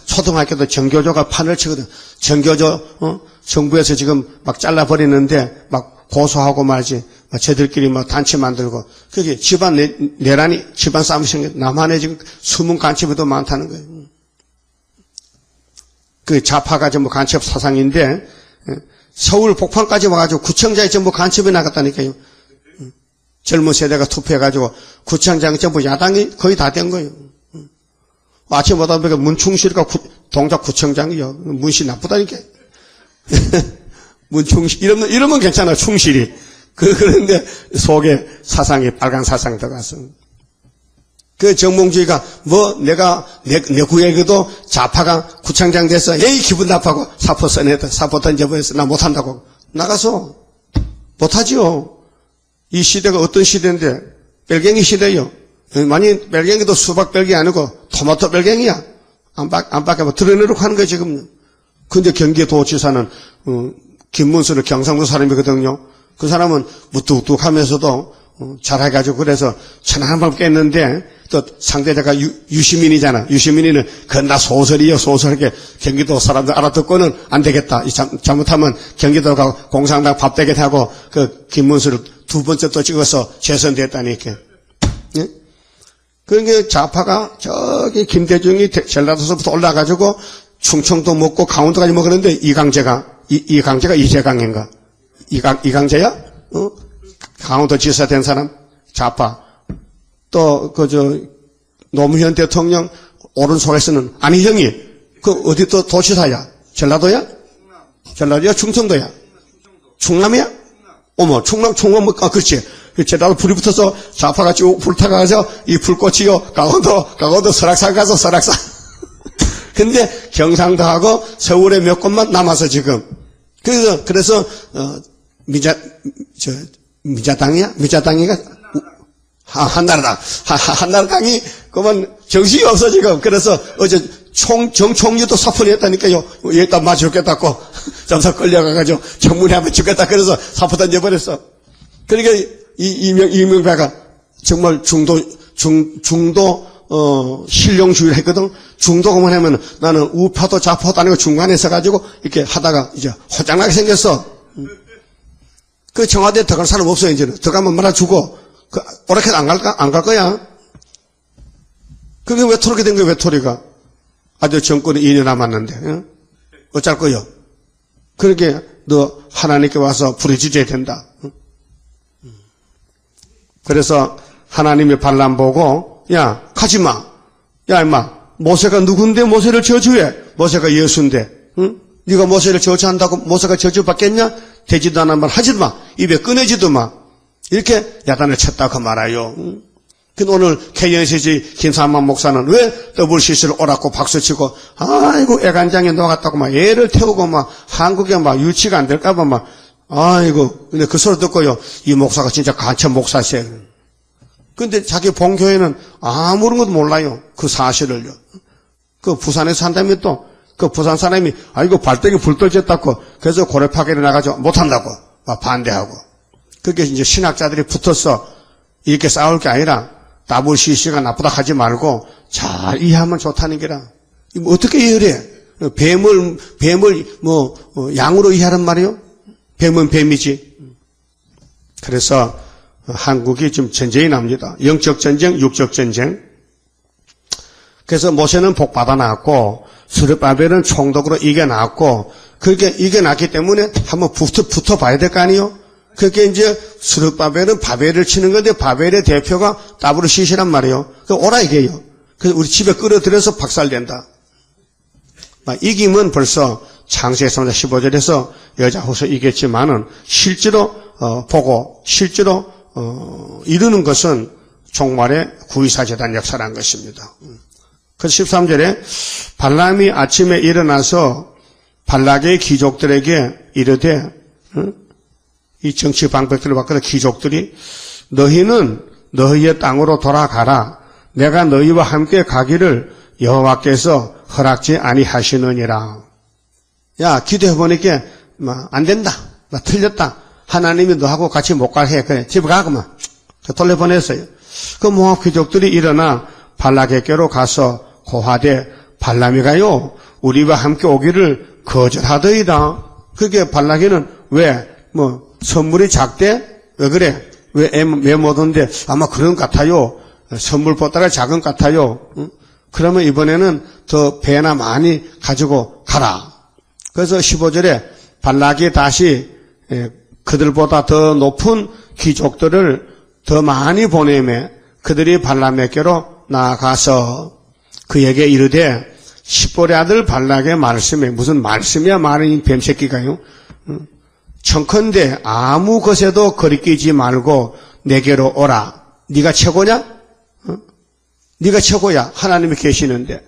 초등학교도 정교조가 판을 치거든. 정교조 정부에서 지금 막 잘라버리는데 막 고소하고 말지. 쟤들끼리 막 단체 만들고 그게 집안 내란이 집안 싸움이 생겨. 남한에 지금 숨은 간첩이 더 많다는 거예요. 그 좌파가 전부 간첩 사상인데 서울 복판까지 와가지고 구청장이 전부 간첩이 나갔다니까요. 젊은 세대가 투표해가지고 구청장 전부 야당이 거의 다 된 거예요. 아침마다 보니까 문충실과 동작 구청장이요. 문씨 나쁘다니까. 문충실 이러면 괜찮아. 충실이. 그런데 속에 사상이 빨간 사상이 들어갔어. 그 정몽주의가 내가 내 구역에도 좌파가 구청장 돼서 에이 기분 나빠고 사포 써냈다. 사포 던져버려서 나 못한다고. 나가서 못하지요. 이 시대가 어떤 시대인데 뺄갱이 시대요. 만약 뺄갱이도 수박 뺄갱이 아니고 토마토 뺄갱이야. 안 밖에 뭐 드러내려고 하는 거예요 지금. 근데 경기도지사는 김문수는 경상도 사람이거든요. 그 사람은 무뚝뚝하면서도 잘해가지고 그래서 천한 번 깼는데 또 상대자가 유시민이잖아. 유시민이는 그나 소설이요. 소설하게 경기도 사람들 알아듣고는 안 되겠다. 잘못하면 경기도가 공산당 밥되게 하고 그 김문수를 두 번째 또 찍어서 재선됐다니까. 예? 그러니까 좌파가 저기 김대중이 전라도서부터 올라가지고 충청도 먹고 강원도까지 먹었는데 이강재가 이재강인가? 이강재야? 강원도 지사 된 사람? 좌파. 또, 노무현 대통령 오른손에서는 안희정이, 어디 또 도지사야? 전라도야? 전라도야? 충청도야? 충남이야? 어머, 충남, 그렇지. 전라도 불이 붙어서 좌파가 쭉 불타가서 이 불꽃이요. 강원도 설악산 가서 설악산. 근데 경상도하고 서울에 몇 곳만 남아서 지금. 그래서, 미자당이야? 미자당이가? 한나라당. 한나라당이, 그만, 정신이 없어, 지금. 그래서, 어제, 정총리도 사표를 했다니까요. 여기다 맞아 죽겠다고. 점사 끌려가가지고, 정문에 한번 죽겠다. 그래서 사표 던져버렸어. 그러니까, 이명박가 정말 신령주의를 했거든. 중도가만 하면 나는 우파도 좌파도 아니고 중간에 서가지고, 이렇게 하다가, 이제, 호장나게 생겼어. 그 청와대에 들어갈 사람 없어요, 이제는. 들어가면 말아주고, 오락해도 안 갈 거야. 그게 왜 토르게 된 거야, 외톨이가? 아주 정권이 2년 남았는데, 응? 어쩔 거요? 그러게, 너 하나님께 와서 부르짖어야 된다. 응? 그래서 하나님이 발람 보고, 야, 가지 마. 야, 임마. 모세가 누군데 모세를 저주해? 모세가 예수인데, 응? 네가 모세를 저주한다고 모세가 저주받겠냐? 되지도 않은 말 하지도 마. 입에 꺼내지도 마. 이렇게 야단을 쳤다고 말아요. 근데 오늘 KNCG 김삼만 목사는 왜 WCC를 오라고 박수치고 아이고 애간장에 녹았다고 막 애를 태우고 막 한국에 막 유치가 안 될까봐 막 아이고 근데 그 소리 듣고요. 이 목사가 진짜 간첩 목사세요. 근데 자기 본교회는 아무런 것도 몰라요. 그 사실을요. 그 부산에서 산다며 또 그 부산 사람이 아이고 발등에 불 떨어졌다고 그래서 고래파괴를 나가지고 못한다고 막 반대하고 그게 이제 신학자들이 붙어서 이렇게 싸울 게 아니라 WCC가 나쁘다 하지 말고 잘 이해하면 좋다는 게라. 이거 어떻게 이해를 해? 뱀을 양으로 이해하란 말이요? 뱀은 뱀이지. 그래서 한국이 지금 전쟁이 납니다. 영적 전쟁, 육적 전쟁. 그래서 모세는 복 받아 나왔고 스룹바벨은 총독으로 이겨났고 그렇게 이겨났기 때문에 한번 붙어봐야 될 거 아니에요? 그게 이제 스룹바벨은 바벨을 치는 건데 바벨의 대표가 WCC란 말이에요. 그 오라 이게요. 그래서 우리 집에 끌어들여서 박살낸다. 이김은 벌써 창세기 3장 15절에서 여자 호서 이겼지만은 실제로 보고 실제로 이루는 것은 종말의 구의사 재단 역사라는 것입니다. 그래서 13절에 발람이 아침에 일어나서 발락의 귀족들에게 이르되 이 정치 방백들을 바꿔서 귀족들이 너희는 너희의 땅으로 돌아가라. 내가 너희와 함께 가기를 여호와께서 허락지 아니하시느니라. 야 기도해보니까 안 된다. 틀렸다. 하나님이 너하고 같이 못 가게 해. 그래, 집에 가, 그만. 돌려보냈어요. 그 모압 귀족들이 일어나 발락에게로 가서 고하되 발람이가요, 우리와 함께 오기를 거절하더이다. 그게 발락이는 왜, 선물이 작대? 왜 그래? 왜 못 온대? 아마 그런 것 같아요. 선물보다가 작은 것 같아요. 응? 그러면 이번에는 더 배나 많이 가지고 가라. 그래서 15절에 발락이 다시 그들보다 더 높은 귀족들을 더 많이 보내매 그들이 발람에게로 나아가서 그에게 이르되 십볼의 아들 발락의 말씀에, 무슨 말씀이야 말은 뱀새끼가요. 청컨대 아무 것에도 거리끼지 말고 내게로 오라. 네가 최고냐? 네가 최고야. 하나님이 계시는데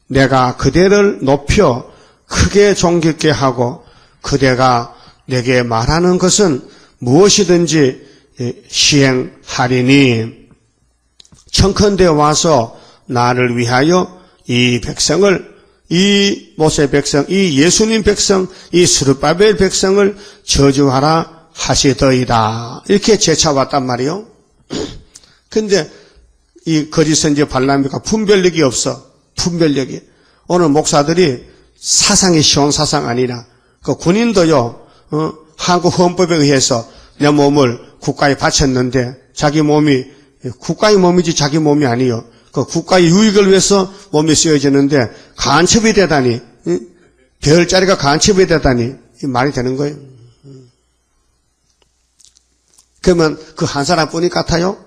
내가 그대를 높여 크게 존귀케 하고 그대가 내게 말하는 것은 무엇이든지 시행하리니 청컨대 와서 나를 위하여 이 백성을, 이 모세 백성, 이 예수님 백성, 이 스룹바벨 백성을 저주하라 하시더이다. 이렇게 제쳐왔단 말이요. 근데 이 거짓 선지 발람이가 분별력이 없어. 분별력이. 오늘 목사들이 사상이 쉬운 사상 아니라 그 군인도요. 한국 헌법에 의해서 내 몸을 국가에 바쳤는데 자기 몸이 국가의 몸이지 자기 몸이 아니요. 그 국가의 유익을 위해서 몸이 쓰여지는데 간첩이 되다니, 별자리가 간첩이 되다니 이 말이 되는 거예요. 그러면 그 한 사람뿐이 같아요?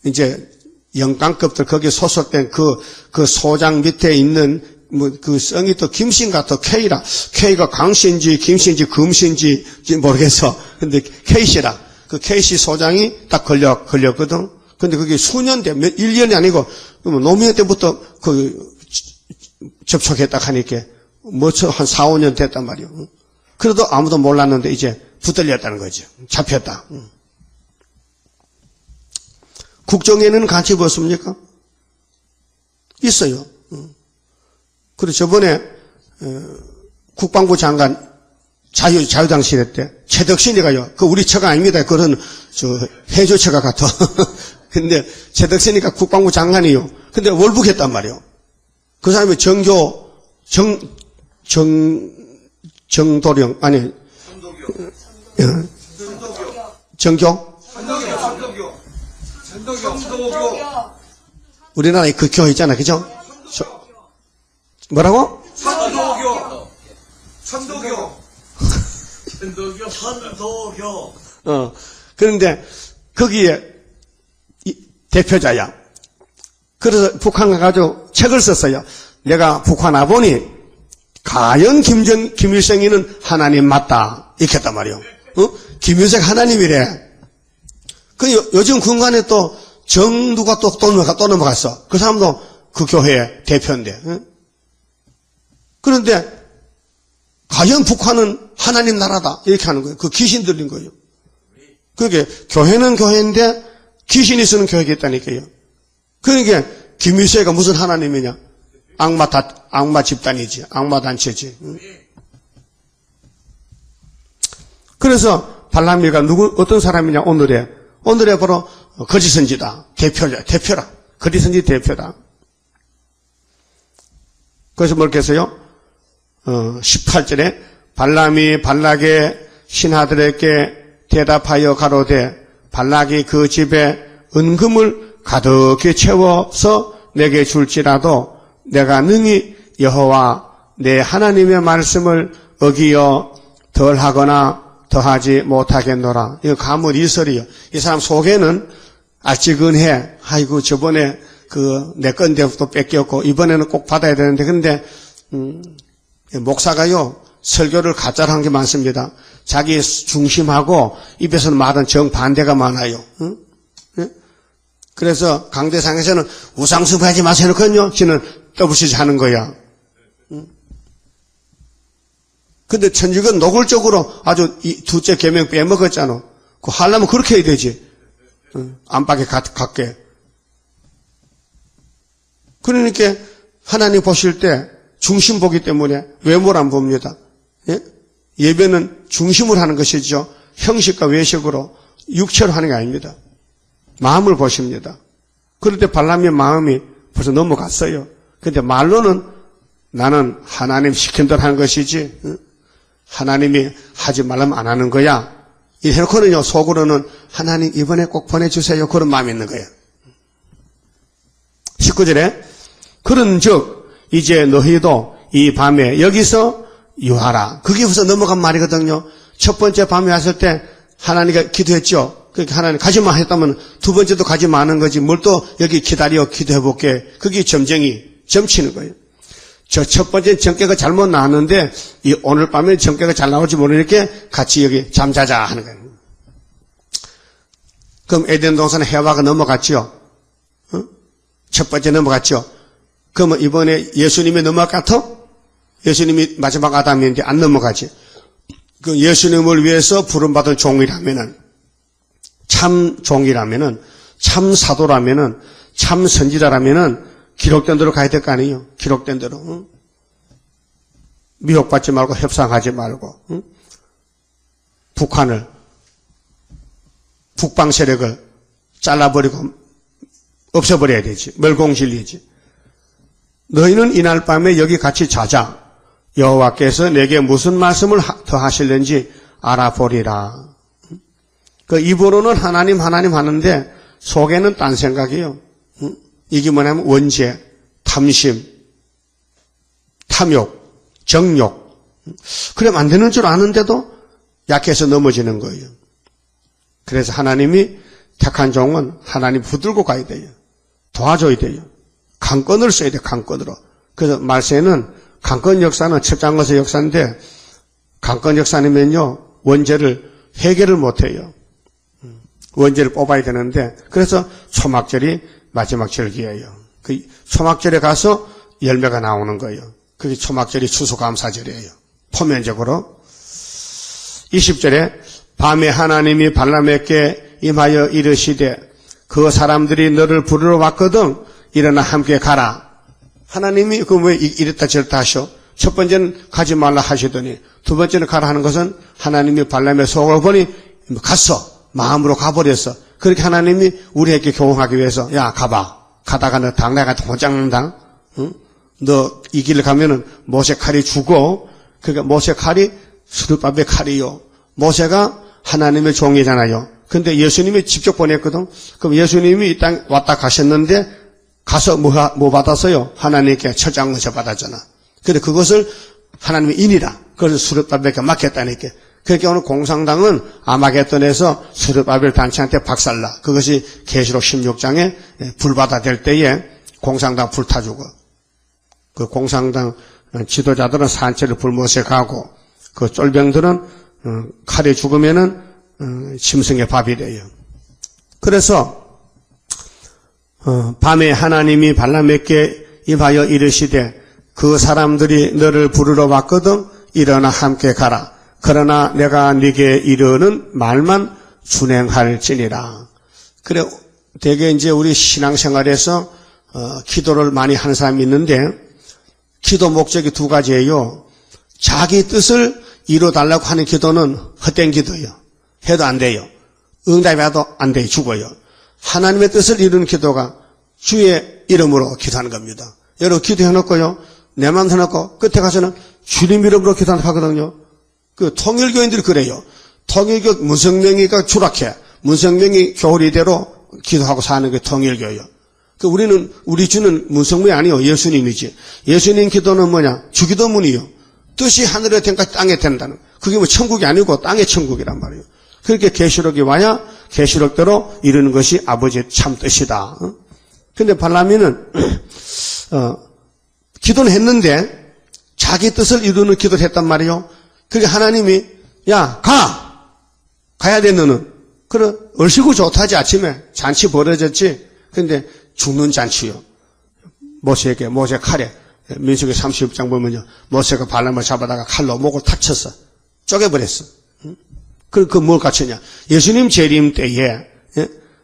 이제 영광급들 거기에 소속된 그 소장 밑에 있는 그 성이 또 김신 같아. K가 강씨인지 김씨인지 금씨인지 모르겠어. 근데 K씨라. 그 K씨 소장이 딱 걸렸거든. 근데 그게 수년 돼. 1년이 아니고 노무현 때부터 접촉했다 하니까 한 4, 5년 됐단 말이에요. 그래도 아무도 몰랐는데 이제 붙들렸다는 거죠. 잡혔다. 국정에는 간첩이 없습니까? 있어요. 그리고 저번에 국방부 장관 자유당 시대 때 최덕신이가요. 그 우리 처가 아닙니다. 그런 해조 처가 같아. 근데 최덕신이가 국방부 장관이요. 근데 월북했단 말이에요. 그 사람이 정도령 아니 정교 우리나라에 그 교 있잖아, 그죠? 뭐라고? 천도교. 그런데 거기에 대표자야. 그래서 북한 가가지고 책을 썼어요. 내가 북한 와보니 과연 김일성이는 하나님 맞다. 이렇게 했단 말이에요. 김일성 하나님이래. 요즘 군간에 또 정두가 또 넘어갔어. 그 사람도 그 교회의 대표인데. 그런데 과연 북한은 하나님 나라다. 이렇게 하는 거예요. 그 귀신 들린 거예요. 그게 교회는 교회인데 귀신이 쓰는 교회가 있다니까요. 그러니까 김일성이가 무슨 하나님이냐. 악마 집단이지. 악마 단체지. 그래서 발람이가 어떤 사람이냐. 오늘의 바로 거짓 선지다. 대표라. 거짓 선지 대표다. 그래서 뭐렇게 했어요? 18절에 발람이 발락의 신하들에게 대답하여 가로되 발락이 그 집에 은금을 가득히 채워서 내게 줄지라도 내가 능히 여호와 내 하나님의 말씀을 어기어 덜하거나 더하지 못하겠노라. 이거 가문 이설이요. 이 사람 속에는 아찔근해. 아이고 저번에 내 건데 또 뺏겼고 이번에는 꼭 받아야 되는데 근데 목사가요 설교를 가짜로 한 게 많습니다. 자기 중심하고 입에서는 말은 정반대가 많아요. 응? 그래서 강대상에서는 우상숭배하지 마세요 해놓고요 지는 더블시즈 하는 거야. 근데 천주교는 노골적으로 아주 이 둘째 계명 빼먹었잖아. 그거 하려면 그렇게 해야 되지. 안팎에 갖게. 그러니까 하나님 보실 때 중심 보기 때문에 외모를 안 봅니다. 예? 예배는 중심으로 하는 것이죠. 형식과 외식으로 육체로 하는 게 아닙니다. 마음을 보십니다. 그럴 때 발람의 마음이 벌써 넘어갔어요. 근데 말로는 나는 하나님 시킨 대로 하는 것이지, 하나님이 하지 말라면 안 하는 거야. 이 해놓고는요, 속으로는 하나님 이번에 꼭 보내주세요. 그런 마음이 있는 거예요. 19절에 그런 즉 이제 너희도 이 밤에 여기서 유하라. 그게 벌써 넘어간 말이거든요. 첫 번째 밤에 왔을 때 하나님께 기도했죠. 그러니까 하나님 가지마 했다면 두 번째도 가지마 하는 거지. 뭘 또 여기 기다려 기도해볼게. 그게 점치는 거예요. 저 첫 번째 정계가 잘못 나왔는데 이 오늘 밤에 정계가 잘 나올지 모르니까 같이 여기 잠자자 하는 거예요. 그럼 에덴 동산에 해와가 넘어갔죠. 첫 번째 넘어갔죠. 그러면 이번에 예수님이 넘어갔어? 예수님이 마지막 아담인데 안 넘어가지. 그 예수님을 위해서 부름받은 종이라면은, 참 종이라면은, 참 사도라면은, 참 선지자라면은 기록된 대로 가야 될 거 아니에요. 기록된 대로. 응? 미혹받지 말고 협상하지 말고, 응? 북방 세력을 잘라버리고 없애버려야 되지. 멸공진리지. 너희는 이날 밤에 여기 같이 자자. 여호와께서 내게 무슨 말씀을 더 하실는지 알아보리라. 그 입으로는 하나님 하는데 속에는 딴 생각이에요. 이게 뭐냐면 원죄, 탐심, 탐욕, 정욕. 그러면 안 되는 줄 아는데도 약해서 넘어지는 거예요. 그래서 하나님이 택한 종은 하나님 붙들고 가야 돼요. 도와줘야 돼요. 강권을 써야 돼요. 강권으로. 그래서 말세는 강권 역사는 첩장거서 역사인데 강권 역사면요 원죄를 해결을 못해요. 원죄를 뽑아야 되는데 그래서 초막절이 마지막 절기예요. 그 초막절에 가서 열매가 나오는 거예요. 그게 초막절이 추수감사절이에요. 포면적으로 20절에 밤에 하나님이 발람에게 임하여 이르시되 그 사람들이 너를 부르러 왔거든 일어나 함께 가라. 하나님이 그 왜 이랬다 저랬다 하셔? 첫 번째는 가지 말라 하시더니 두 번째는 가라 하는 것은 하나님이 발람의 속을 보니 갔어. 마음으로 가버렸어. 그렇게 하나님이 우리에게 교훈하기 위해서 야 가봐. 가다가 너 당나가 혼장난다. 응? 너 이 길을 가면은 모세 칼이 죽어. 그러니까 모세 칼이 스룹밥의 칼이요. 모세가 하나님의 종이잖아요. 근데 예수님이 직접 보냈거든. 그럼 예수님이 이 땅 왔다 가셨는데 가서 뭐 받았어요? 하나님께 철장문서 받았잖아. 근데 그것을 하나님의 인이라. 그래서 스룹밥에게 맡겼다니까. 그러니까 오늘 공산당은 아마겟돈에서 스룹바벨 단체한테 박살나. 그것이 계시록 16장에 불바다 될 때에 공산당 불타주고 그 공산당 지도자들은 산채를 불못에 가고 그 쫄병들은 칼에 죽으면은 짐승의 밥이 돼요. 그래서 밤에 하나님이 발람에게 임하여 이르시되 그 사람들이 너를 부르러 왔거든 일어나 함께 가라. 그러나 내가 네게 이르는 말만 준행할지니라. 그래 되게 이제 우리 신앙생활에서 기도를 많이 하는 사람이 있는데 기도 목적이 두 가지예요. 자기 뜻을 이루어달라고 하는 기도는 헛된 기도예요. 해도 안 돼요. 응답이 와도 안 돼요. 죽어요. 하나님의 뜻을 이루는 기도가 주의 이름으로 기도하는 겁니다. 여러분 기도해놓고요. 내 마음 해놓고 끝에 가서는 주님 이름으로 기도하거든요. 그 통일교인들이 그래요. 통일교 문성명이가 추락해. 문성명이 교리대로 기도하고 사는 게 통일교예요. 그 우리 주는 문성명이 아니요. 예수님이지. 예수님 기도는 뭐냐? 주기도문이요. 뜻이 하늘에 된가 땅에 된다는. 그게 뭐 천국이 아니고 땅의 천국이란 말이에요. 그렇게 계시록이 와야 계시록대로 이루는 것이 아버지의 참 뜻이다. 근데 발람이는 기도는 했는데 자기 뜻을 이루는 기도를 했단 말이에요. 그게 하나님이 야 가야 돼 너는. 그래 얼씨구 좋다지 아침에 잔치 벌어졌지. 근데 죽는 잔치요. 모세에게 모세 칼에 민수기 30장 보면요. 모세가 발람을 잡아다가 칼로 목을 탁 쳤어. 쪼개버렸어. 그 뭘 갖췄냐. 예수님 재림 때에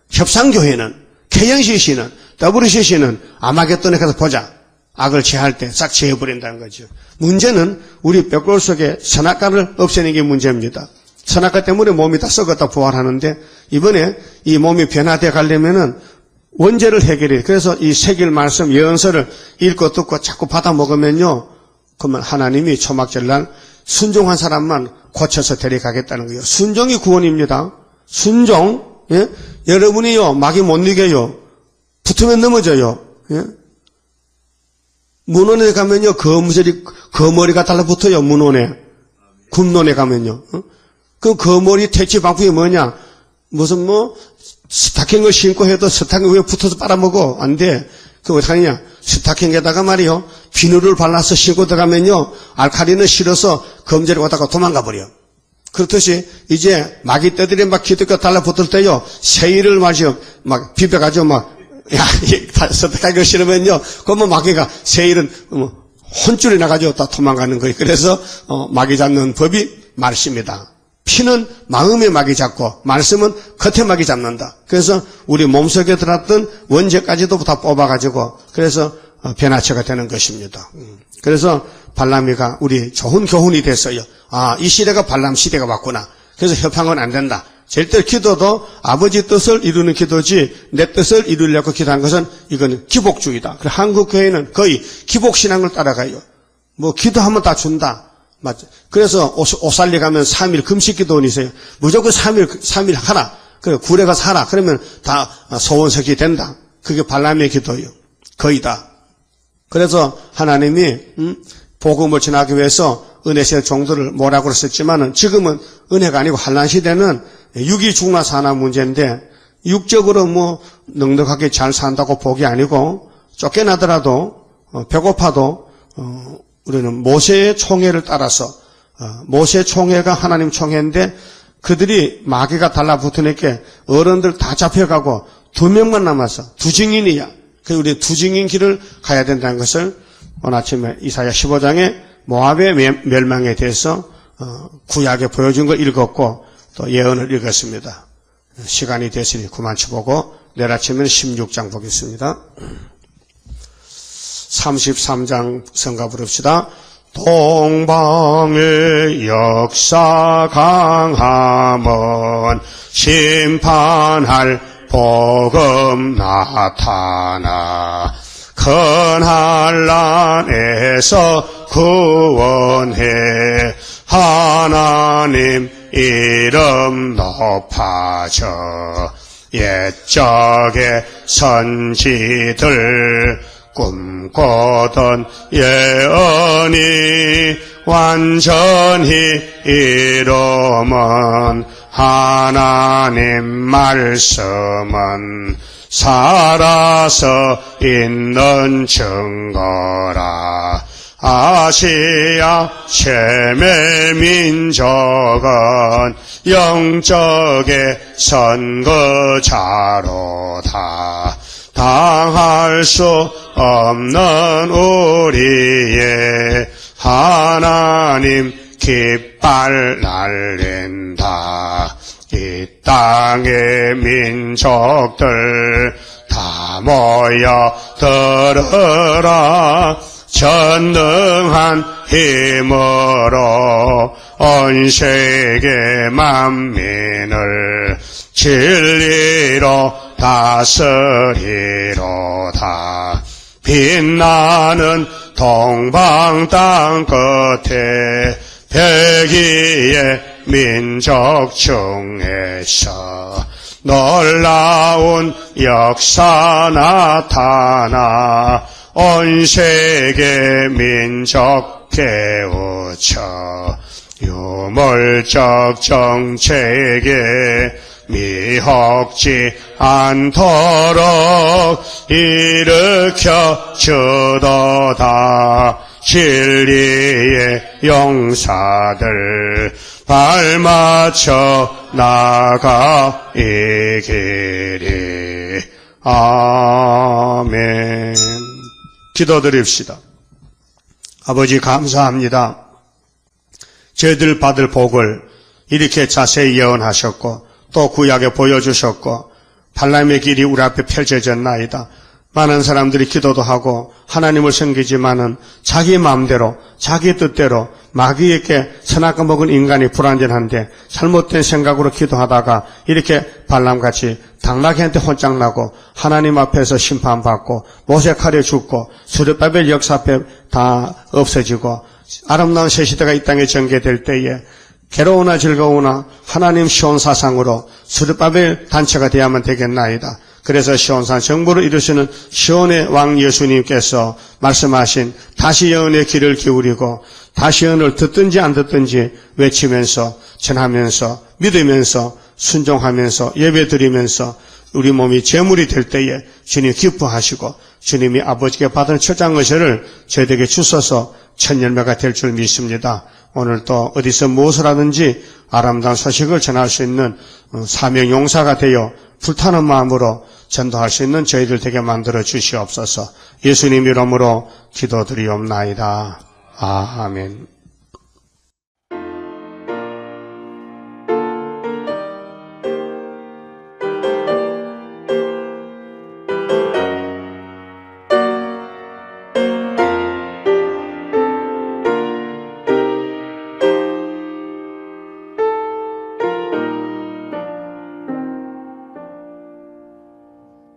협상교회는 KNCC는 WCC는 아마겟돈에 가서 보자. 악을 제할 때 싹 제해버린다는 거죠. 문제는 우리 뼈골 속에 선악과를 없애는 게 문제입니다. 선악과 때문에 몸이 다 썩었다 부활하는데 이번에 이 몸이 변화되어 가려면은 원죄를 해결해요. 그래서 이 세길 말씀 예언서를 읽고 듣고 자꾸 받아 먹으면요. 그러면 하나님이 초막절날 순종한 사람만 고쳐서 데려가겠다는 거예요. 순종이 구원입니다. 순종. 예? 여러분이요. 마귀 못 이겨요. 붙으면 넘어져요. 예? 문원에 가면요. 거머리가 달라붙어요. 문원에. 군론에 가면요. 그 거머리 퇴치 방법이 뭐냐? 무슨 스타킹을 신고 해도 스타킹 위에 붙어서 빨아먹어. 안 돼. 그거 어떡하느냐? 스타킹에다가 말이요. 비누를 발라서 신고 들어가면요. 알칼리는 싫어서 검지를 갖다가 도망가 버려. 그렇듯이 이제 마귀 떼들이 막 기득가 달라붙을 때요. 세일을 막 비벼가지고 스타킹을 신으면요. 그러면 마귀가 세일은 혼줄이 나가지고 다 도망가는 거예요. 그래서 마귀 잡는 법이 말씀이다. 피는 마음에 마귀 잡고 말씀은 겉에 마귀 잡는다. 그래서 우리 몸속에 들어왔던 원죄까지도 다 뽑아가지고 그래서 변화체가 되는 것입니다. 그래서 발람이가 우리 좋은 교훈이 됐어요. 아, 이 시대가 발람 시대가 왔구나. 그래서 협상은 안 된다. 절대 기도도 아버지 뜻을 이루는 기도지 내 뜻을 이루려고 기도한 것은 이거는 기복주의다. 한국 교회는 거의 기복신앙을 따라가요. 기도하면 다 준다. 맞죠. 그래서 오살리 가면 3일 금식 기도원이 있어요. 무조건 3일 하라. 그래, 굴에 가서 하라. 그러면 다 소원석이 된다. 그게 발람의 기도예요. 거의 다. 그래서 하나님이, 복음을 전하기 위해서 은혜세 종들을 뭐라고 했었지만은 지금은 은혜가 아니고 환란 시대는 육이 죽나 사나 문제인데 육적으로 넉넉하게 잘 산다고 복이 아니고 쫓겨나더라도, 배고파도, 우리는 모세의 총회를 따라서 모세의 총회가 하나님 총회인데 그들이 마귀가 달라붙으니까 어른들 다 잡혀가고 2명만 남아서 2증인이야. 그래서 우리 2증인 길을 가야 된다는 것을 오늘 아침에 이사야 15장에 모압의 멸망에 대해서 구약에 보여준 걸 읽었고 또 예언을 읽었습니다. 시간이 됐으니 그만 쳐보고 내일 아침에는 16장 보겠습니다. 33장 성가 부릅시다. 동방의 역사 강함은 심판할 복음 나타나 큰 환난에서 구원해 하나님 이름 높아져 옛적의 선지들 꿈꾸던 예언이 완전히 이루면 하나님 말씀은 살아서 있는 증거라. 아시아 셈의 민족은 영적의 선거자로다. 당할 수 없는 우리의 하나님 깃발 날린다. 이 땅의 민족들 다 모여 들으라. 전능한 힘으로 온 세계 만민을 진리로 다스리로다. 빛나는 동방 땅 끝에 백의의 민족 중에서 놀라운 역사 나타나 온 세계 민족 깨우쳐 유물적 정책에 미혹지 않도록 일으켜 주도다. 진리의 용사들 발맞춰 나가 이 길이. 아멘. 기도드립시다. 아버지 감사합니다. 저희들 받을 복을 이렇게 자세히 예언하셨고 또 구약에 보여주셨고 발람의 길이 우리 앞에 펼쳐졌나이다. 많은 사람들이 기도도 하고 하나님을 섬기지만은 자기 마음대로 자기 뜻대로 마귀에게 선악과 먹은 인간이 불완전한데 잘못된 생각으로 기도하다가 이렇게 발람같이 당나귀한테 혼짝나고 하나님 앞에서 심판받고 모세칼에 죽고 수르바벨 역사 앞에 다 없어지고 아름다운 새 시대가 이 땅에 전개될 때에 괴로우나 즐거우나 하나님 시온 사상으로 수르바벨 단체가 되어야만 되겠나이다. 그래서 시온산 정부를 이루시는 시온의 왕 예수님께서 말씀하신 다시 여인의 귀를 기울이고 다시 여인을 듣든지 안 듣든지 외치면서 전하면서 믿으면서 순종하면서 예배드리면서 우리 몸이 제물이 될 때에 주님 기뻐하시고 주님이 아버지께 받은 초장 의식을 저희에게 주셔서 첫 열매가 될 줄 믿습니다. 오늘 또 어디서 무엇을 하든지 아름다운 소식을 전할 수 있는 사명 용사가 되어 불타는 마음으로 전도할 수 있는 저희들 되게 만들어 주시옵소서. 예수님 이름으로 기도드리옵나이다. 아멘.